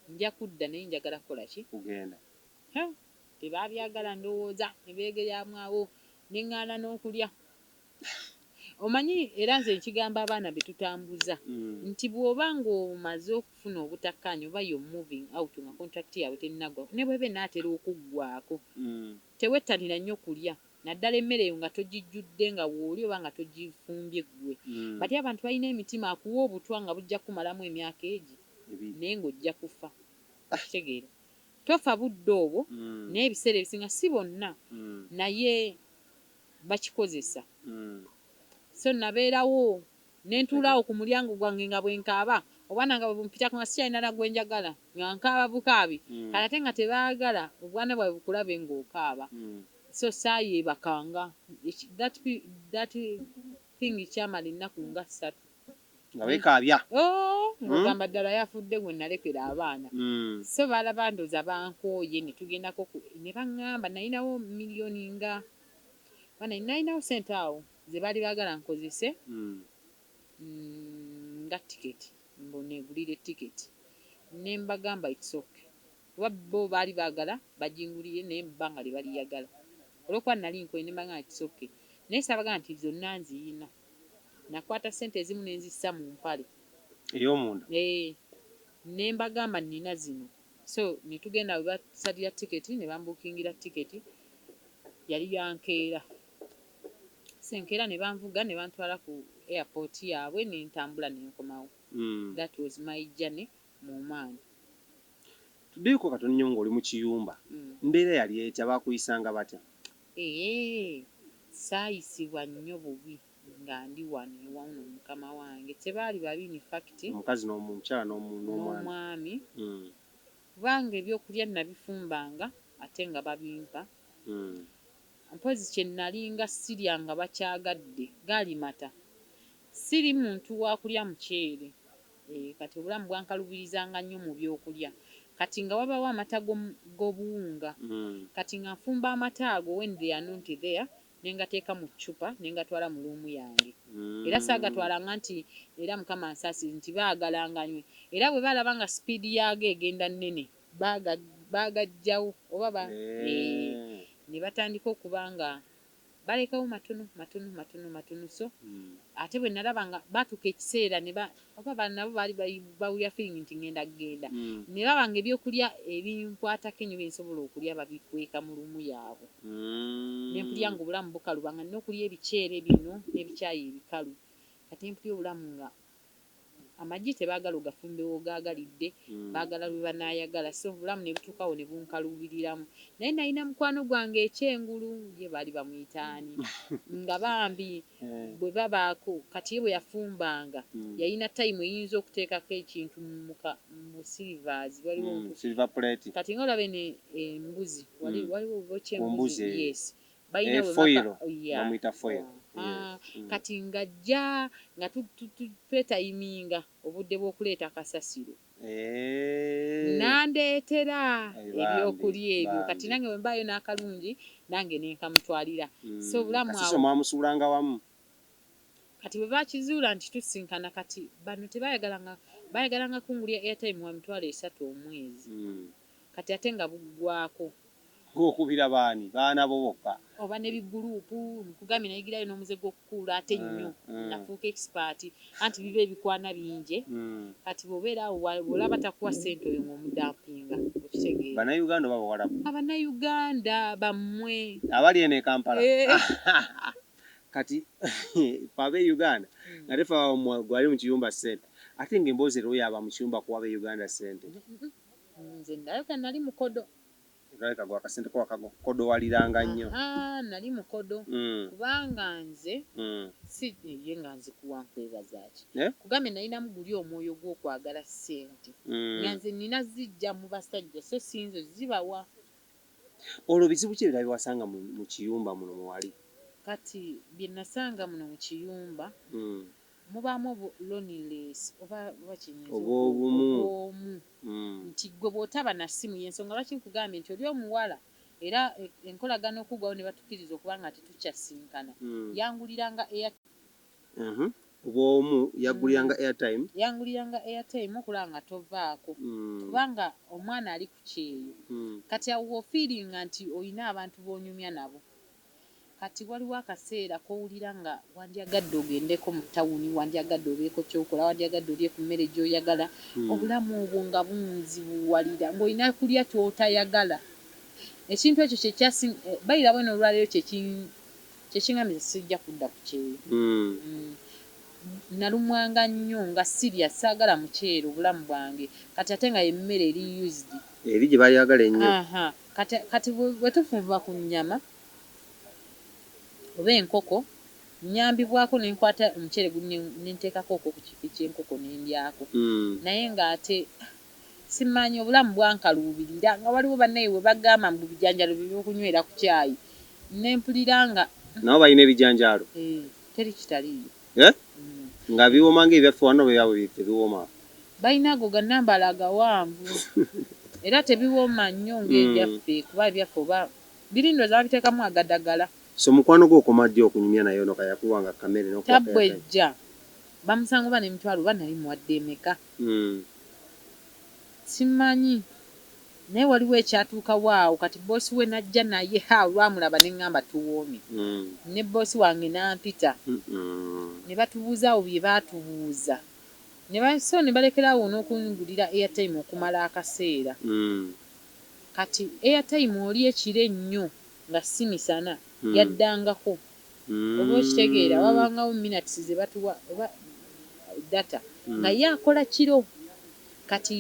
nja kudda naye njagala kukola ki kugenda tebaabyagala ndowooza ne beegeryamu awo ne ŋŋaana n'okulya omanyi era nze nkigamba abaana be tutambuza nti bw'oba ng'omaze okufuna obutakkaanya oba yo moving out nga contract yaabwe tennagwa ne bw'eba enaatera okuggwaako tewettanira nnyo kulya naddala emmere eyo nga togijjudde nga wooli oba nga togifumbye ggwe bati abantu balina emitima akuwa obutwa nga bujja kumalamu emyaka egi naye ng'ojja kufa okitegeera tofa budde obwo naye ebiseera ebisinga si bonna naye bakikozesa so nabeerawo ne ntuulaawo ku mulyango gwange nga bwe nkaaba obwana nga bwe mpitako nga sikyalina na gwe njagala nga nkaaba bukaabi kati ate nga tebaagala obwana bwabwe bukulabe ng'okaaba so saayeebakanga that thing kyamala ennaku nga 3 nga weekaabya ng'ogamba ddala yafudde gwe nalekera abaana so baalaba ndooza bankooye ne tugendako ne baŋŋamba nalinawo miliyoni nalinawo sente awo ze baali baagala nkozese nga tiketi mboneegulire tiketi ne mbagamba it's okay kuba bo baali baagala bagingulire naye mu bbanga lye baliyagala olwokuba nali nkoye ne mbagamba it's okay naye saabagamba nti zonna nziyina nakwata ssente ezimu ne nzissa mu mpale ey'omunda ne mbagamba nnina zino so ne tugenda we basalira tiketi ne bambukingira tiketi yali yankeera senkeera ne banvuga ne bantwala ku airport yaabwe ne ntambula ne nkomawo. That was my journey mu Oman. Tuddeeko katono nnyo ng'oli mu kiyumba. Mbeera yali etya baakuyisanga batya? Saayisibwa nnyo bubi nga ndi wano ewauno mukama wange. Tebaali babi in fact. Omukazi n'omukyala n'omwami. Kubanga ebyokulya nabifumbanga ate nga babimpa. Mpozi kye nalinga sirya nga bakyagadde gaali mata. Siri muntu wa kulya muceere. Kati obulamu bwankalubirizanga nnyo mu byokulya. Kati nga wabawo amata g'obuwunga. Kati nga nfumba amata ago when they are not there nengateeka mu ccupa nengatwala mu luumu yange. Era saagatwalanga nti era mukama nsaasire nti baagalanga nywe. Era bwe balaba nga sipiidi yaago egenda nnene baagajjawo oba ne batandika okuba nga balekawo matono. So ate bwe nalaba nga batuuka ekiseera oba nabo baali bawulira feeling nti ngenda kugenda ne baba nga ebyokulya ebinkwatako ennyo byensobola okulya babikweka mu lumu yaabwe. Ne mpulya nga obulamu bukaluba nga nina okulya ebiceere bino n'ebikyayi ebikalu. Kati mpulya obulamu nga amagi tebaagala ogafumbewo gaagalidde baagala lwe banaayagala. So obulamu ne butuukawo ne bunkalubiriramu. Naye nalina mukwano gwange ekyengulu ye baali bamuyitaani nga bambi bwe babaako kati ye bwe yafumbanga yalina time eyinza okuteekako ekintu mu silivers waliwo silver plate. Kati nga olaba embuzi waliwo bokya embuzi yes balina foil bamuyita foil. Kati ngajja nga twetayiminga obudde bw'okuleeta kasasiro nandeetera ebyokulya ebyo. Kati nange bwe mbaayo n'akalungi nange nenkamutwalira. So obulamu awo mwamusuulanga wamu. Kati bwe bakizuula nti tusinkana kati bano bayagalanga kungulya airtime wa mitwalo 3 omwezi. Kati ate nga buggwako. Ng'okubira baana bo bokka. Oba ne biguruupu nkugambye nayigirayo n'omuze gw'okukuula ate nnyo nafuuka expert anti biba ebikwana bingi. Kati bw'obeera awo olaba takuwa ssente oyo ng'omudampinga okitegeera. Bannayuganda oba Bawarabu? Abannayuganda bammwe abali eno e Kampala. Kati pabe Uganda nga tefa gwali mu kiyumba ssente ate ng'emboozi era oyaba mu kiyumba kuwaba Uganda ssente. Nze ndabika nali mukodo. Ndabika gwa kasente ko wakakodo waliranga nnyo. Nali mukodo kubanga nze si ye nga nzikuwa nkwebazaaki. Kugambye nalinamu guli omwoyo gw'okwagala ssente nga nze nina zijja mu basajja so sinzo zibawa. Olwo bizibu ki ebirala biwasanga mu kiyumba muno mwali? Kati bye nasanga muno mu kiyumba mubaamu loneliness oba obwobumu nti gwe bw'otaba na ssimu y'ensonga lwaki nkugambye nti oli omuwala era enkolagana okuggwawo ne batukkiriza okuba nga tetukyasinkana yanguliranga obwomu yanguliranga airtime okulaba nga tovaako kubanga omwana ali ku kyeyo kati awo ofiiringa nti olina abantu b'onyumya nabo. Kati waliwo akaseera kowulira nga wandyagadde ogendeko mu tawuni wandyagadde obeeko kyokola wandyagadde olye ku mmere gy'oyagala obulamu obwo nga bunzibuwalira ng'olina kulya ky'otayagala. Ekintu ekyo bayira bweno olwaleero kyekingamye sijja kudda ku kyeyo. Nalumwanga nnyo nga sirya saagala muceere obulamu bwange kati ate nga emmere eri used eri gye bayagala ennyo. Kati bwe tufuva ku nnyama oba enkoko nnyambibwako ne nkwata omuceere guno ne nteekako okwo ku kifi ky'enkoko ne ndyako. Naye ng'ate simanyi obulamu bwankaluubirira nga waliwo bannaye we bagamba mbu bijanjalo by'okunywera ku caayi ne mpulira nga nabo balina ebijanjaalo teri kitaliiyo nga biwooma ng'ebyaffe wano byabwe tebiwooma. Balina ago gannambala agawanvu era tebiwooma nnyo ng'ebyaffe kuba ebyaffe oba birindooza babiteekamu agadagala. So mukwano gwo okoma ddi okunyumya naye ono kayakuwanga kamere tabbwejja bamusanga oba n'emitwalo oba nali muwadde emeka simanyi naye waliwo ekyatuuka waawo kati boosi we najja naye olwamulaba ne ŋŋamba tuwoomye ne boosi wange n'ampita ne batubuuza awo bye baatubuuza so ne balekerawo n'okungulira airtime okumala akaseera. Kati airtime oli ekiro ennyo nga si misana yaddangako oba okitegeera wabangawo minutes ze batuwa oba data nga yakola kiro kati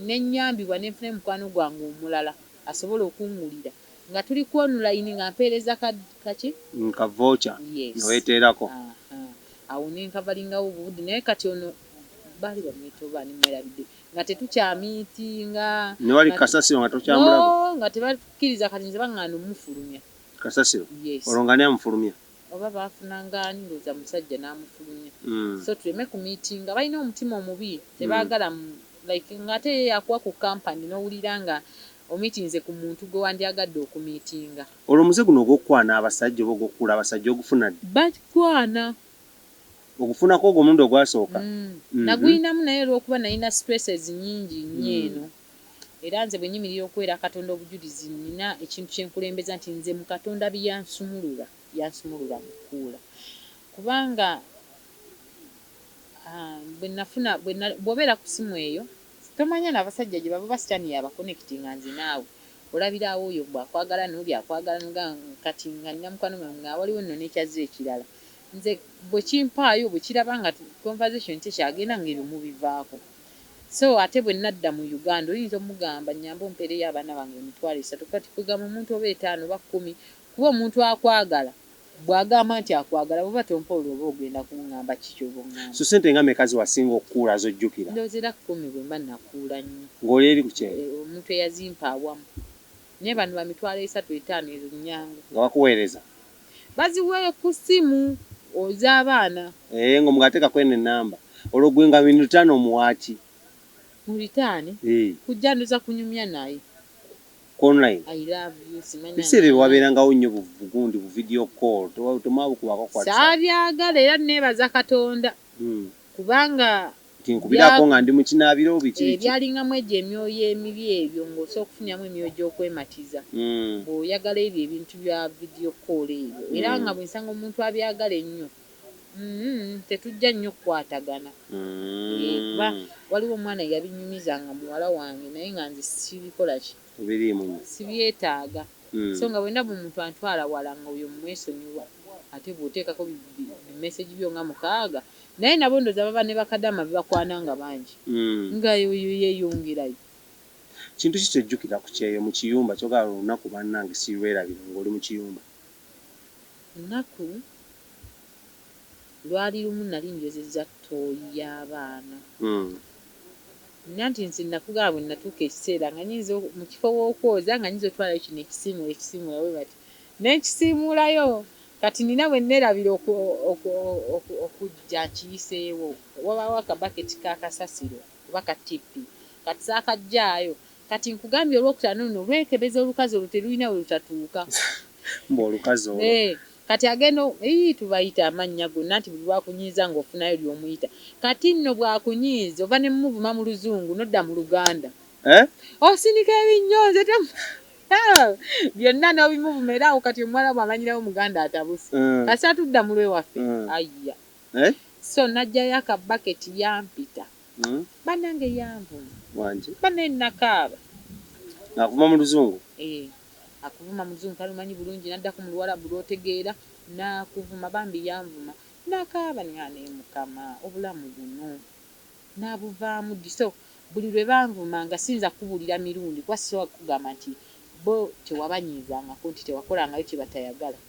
nenyambibwa nenfuna mukwano gwange omulala asobola okuŋŋulira nga tuli ku online nga mpeereza kaki ka voucher noweteerako awo nenkavalingawo obudde naye kati ono baali bamwita oba nimwerabidde nga tetukyamiitinga newali kasasiro nga tokyamulaba nga tebakkiriza kati nze baŋŋaana omufulumya kasasiro olwo nga niamufulumya oba bafunanga ndowooza musajja n'amufulumya so tuleme ku miitinga balina omutima omubi tebaagala like ng'ate ye yakuwa ku kampani n'owulira nga omiitinze ku muntu gwe wandyagadde okumiitinga olwo muze guno ogw'okukwana abasajja oba ogw'okukula abasajja ogufuna bakwana okufunako ogwo omulundi ogwasooka naguyinamu naye olw'okuba nalina stresses nnyingi nnyo eno era nze bwe nyimirira okuweera katonda obujulizi nina ekintu kyenkulembeza nti nze mu katonda yansumulula mu kukuula kubanga bw'obeera ku simu eyo tomanya n'abasajja gye baba basitani yabakonekitinga nze naawe olabirawo oyo bwakwagala n'oli akwagala kati nga nina mukwano nga waliwo nno n'ekyazza ekirala nze bwe kimpaayo bwe kiraba nga conversation tekyagenda ngeri mubivaako so ate bwe nadda mu Uganda oyinza omugamba nyamba ompeereyo abaana bange emitwalo 3 kati kugamba omuntu oba 5 oba 10 kuba omuntu akwagala bw'agamba nti akwagala bw'oba tompa olwo oba ogenda kuŋŋamba kiki oba oŋŋamba so sente nga mekazi wasinga okukuula zojjukira ndoozera 10 bwe mba nakuula nnyo ng'oli eri ku Kukyeyo omuntu eyazimpa awamu naye bano ba mitwalo 3-5 ezo nnyanga nga bakuweereza baziweeye ku simu oz'abaana ngo mugateekako eno ennamba olwo gwe nga bintu 5 muwaaki mu ritaani kujja ndoza kunyumya naye online I love you simanyi biseera wabeerangawo nnyo bugundi bu video call tomabukubako kwatsa saabyagala era neebaza katonda kubanga tinkubirako nga ndi mu kinaabiro biki ebyalingamu egyo emyoyo emibi ebyo ng'osobola okufunyamu emyoyo gy'okwematiza bw'oyagala ebyo ebintu bya video call ebyo era nga bwe nsanga omuntu abyagala ennyo tetujja nnyo kukwatagana kuba waliwo omwana yabinyumizanga muwala wange naye nga nze sibikola ki sibyetaaga so nga bwenda bwe muntu antwala wala nga oyo mumwesonyiwa ate bw'oteekako bimeseji byo nga 6 naye nabo ndoza baba ne bakadama bibakwana nga bangi nga yoyo yeeyongerayo kintu ki kyojjukira ku Kukyeyo mu kiyumba kyogala olunaku bannange sirwerabira ng'oli mu kiyumba lunaku lwali lumu nali njozezza ttooyi y'abaana nina nti nze nakugaba bwe natuuka ekiseera nga nyinza mu kifo w'okwoza nga nyinza otwalayo kino ekisiimula we bati n'ekisiimulayo kati nina bwe neerabira okujja nkiyiseewo wabaawo akabaketi k'akasasiro oba katippi kati saakajjaayo kati nkugambye olwokutaano luno lwekebeza olukazi olwo terulina we lutatuuka olukazi olwo kati agenda tubayita amannya gonna nti buli lwakunyiiza ng'ofunayo ly'omuyita kati nno bwakunyiiza ova ne muvuma mu luzungu nodda mu Luganda osindika ebinyonze byonna n'obimuvuma era awo kati omuwala bw'amanyirawo Muganda atabuse kasi atudda mu lwewaffe ayya so najjayo akabaketi yampita bannange yanvuma banne nakaaba akuvuma mu luzungu akuvuma mu luzungu kalumanyi bulungi naddako mu Luwarabu lw'otegeera nakuvuma bambi yanvuma nakaaba naye Mukama obulamu buno nabuvaamu ddi so buli lwe banvuma nga sinza kubuulira mirundi kuba sisobola kugamba nti bo tewabanyiizangako nti tewakolangayo kye batayagala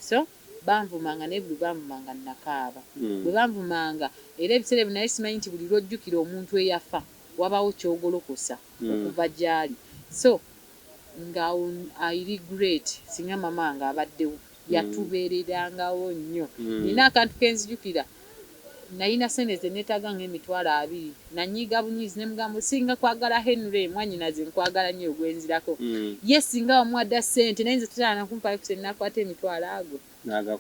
so banvumanga naye buli banvumanga nakaaba bwe banvumanga era ebiseera ebyo naye simanyi nti buli lwojjukira omuntu eyafa wabaawo kyogolokosa okuva gy'ali so nga I regret singa mama nga abaddewo yatubeererangawo nnyo nina akantu kenzijukira nalina sente ze neetaaga ng'emitwalo 2 nanyiiga bunyiizi ne mugamba singa kwagala Henry mwanyinaze nkwagala nnyo ogwenzirako ye singa wamuwadda sente naye nze tutaana kumpayo ku sente nakwata emitwalo ago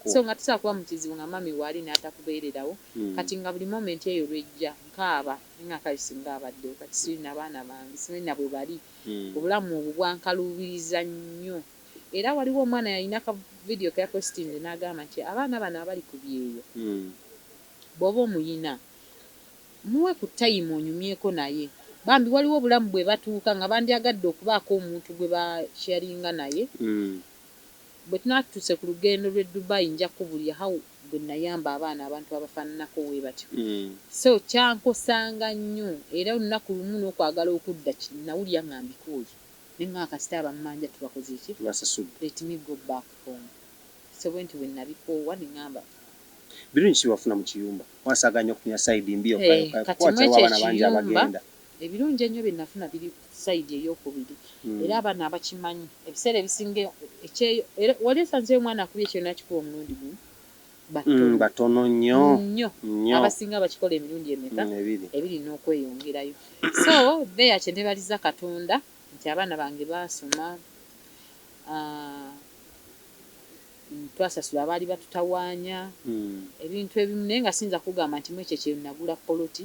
so nga tusobola kuba mu kizibu nga mami waali n'atakubeererawo kati nga buli moment eyo lwejja nkaaba nga kale singa abaddewo kati sirina abaana bange sirina bwe bali obulamu obwo bwankaluubiriza nnyo era waliwo omwana yalina ka video ke yapostinze n'agamba nti abaana bano abali ku byeyo bw'oba omuyina muwe ku time onyumyeko naye bambi waliwo obulamu bwe batuuka nga bandyagadde okubaako omuntu gwe basharinga naye bwe tunatuuse ku lugendo lw'e Dubai nja kubulya how bwe nayamba abaana abantu abafaananako we batyo so kyankosanga nnyo era olunaku lumu n'okwagala okudda nawulya nga mbikooye ne nga kasita abammanja tubakoze ki let me go back home so bwe nti bwe nabikoowa ne ŋŋamba birungi ki wafuna mu kiyumba wasaganya okunya side mbi kati mwekyo ekiyumba ebirungi ennyo bye nafuna biri sayidi ey'okubiri era abaana abakimanyi ebiseera ebisinga ekyeyo wali esanzeyo omwana akubye ekyeyo nakikuwa omulundi gumu batono nnyo abasinga bakikola emirundi emeka ebiri n'okweyongerayo so there kyenebaliza Katonda nti abaana bange baasoma twasasula abaali batutawaanya ebintu ebimu naye nga sinza kugamba nti mwekyo kye nagula poloti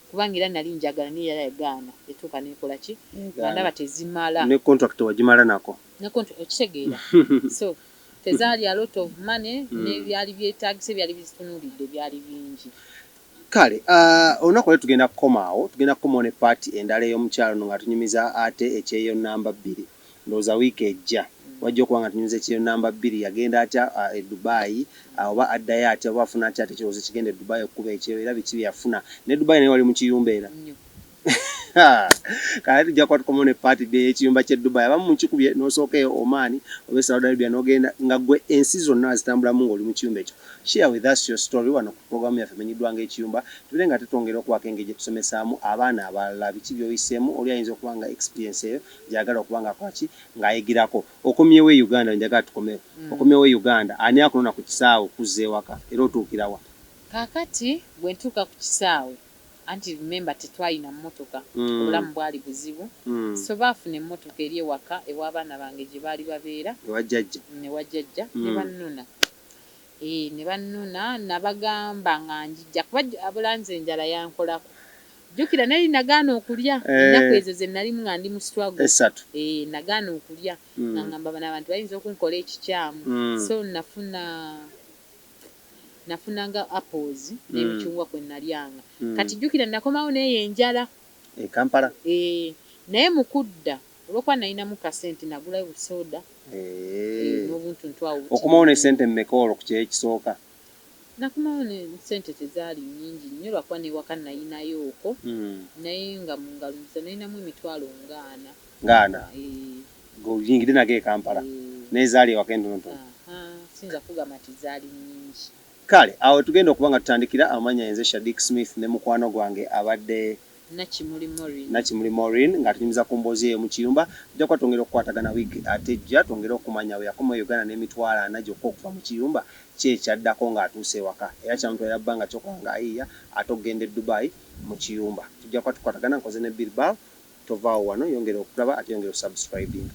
kubanga era nali njagala naye yali yagaana etuuka nekola ki nga ndaba tezimala ne contract wagimala nako okitegeera so tezaali a lot of money n'ebyali byetaagisa ebyali bizitunuulidde byali bingi kale olunaku lwe tugenda kukomaawo ne paati endala ey'omukyalo no nga tunyumiza ate ekyeyo namba 2 ndowooza wiiki ejja wajja okuba nga tunyumiza ekyeyo namba 2 yagenda atya e Dubai oba addayo atya oba afuna atya tekirowoozo kigenda e Dubai okuba ekyeyo era biki byeyafuna ne Dubai naye wali mu kiyumba era kale tujja kuba tukomawo ne paati ey'ekiyumba ky'e Dubai abamu mukikubye n'osookayo Oman oba Saudi Arabia n'ogenda nga gwe ensi zonna zitambulamu ng'oli mu kiyumba ekyo share with us your story wano ku programu yaffe emenyiddwa ng'ekiyumba tubire nga tetwongera okubaako engeri gye tusomesaamu abaana abalala biki by'oyiseemu oli ayinza okuba nga experience eyo gyagala okuba nga kwaki ng'ayigirako okomyewo e Uganda njagala tukomewo okomyewo e Uganda ani akunona ku kisaawe kuzza ewaka era otuukirawa kaakati bwe ntuuka ku kisaawe anti remember tetwalina mmotoka obulamu bwali buzibu so baafuna emmotoka eri ewaka ew'abaana bange gye baali babeera ne wajjajja ne bannona ne bannona nabagamba nga njijja kuba abulanze enjala yankolako jjukira nali nagaana okulya ennaku ezo ze nalimu nga ndi mu struggle nagaana okulya nga ngamba bano abantu bayinza okunkola ekikyamu so nafunanga apples n'emicungwa kwe nalyanga kati jjukira nakomawo neyo enjala Kampala naye mukudda olwokuba nalinamu kasente nagulayo busoda n'obuntu ntwawo okumawo ne sente mmeka olwo ku kyeyo ekisooka nakumawo ne sente tezaali nnyingi nnyo lwakuba newaka nayinayo okwo naye nga mu ngalumiza nalinamu emitwalo ngaana ng'oyingire nago e Kampala nezaali ewaka entonotono sinza kugamba nti zaali nnyingi kale awo tugenda okuba nga tutandikira amanya yenze KingSmith ne mukwano gwange abadde Nakimuli Maureen nga tunyumiza ku mboozi eyo mu kiyumba tujja kuba twongera okukwatagana wiiki ate ejja twongera okumanya bwe yakoma Uganda n'emitwalo 4 gyokka okuva mu kiyumba ki ekyaddako ng'atuuse ewaka era kyamutwalira bbanga kyokka nga ayiiya ate okugenda e Dubai mu kiyumba tujja kuba tukwatagana nkoze ne Bilbao tovaawo wano yongera okulaba ate yongera osubscribing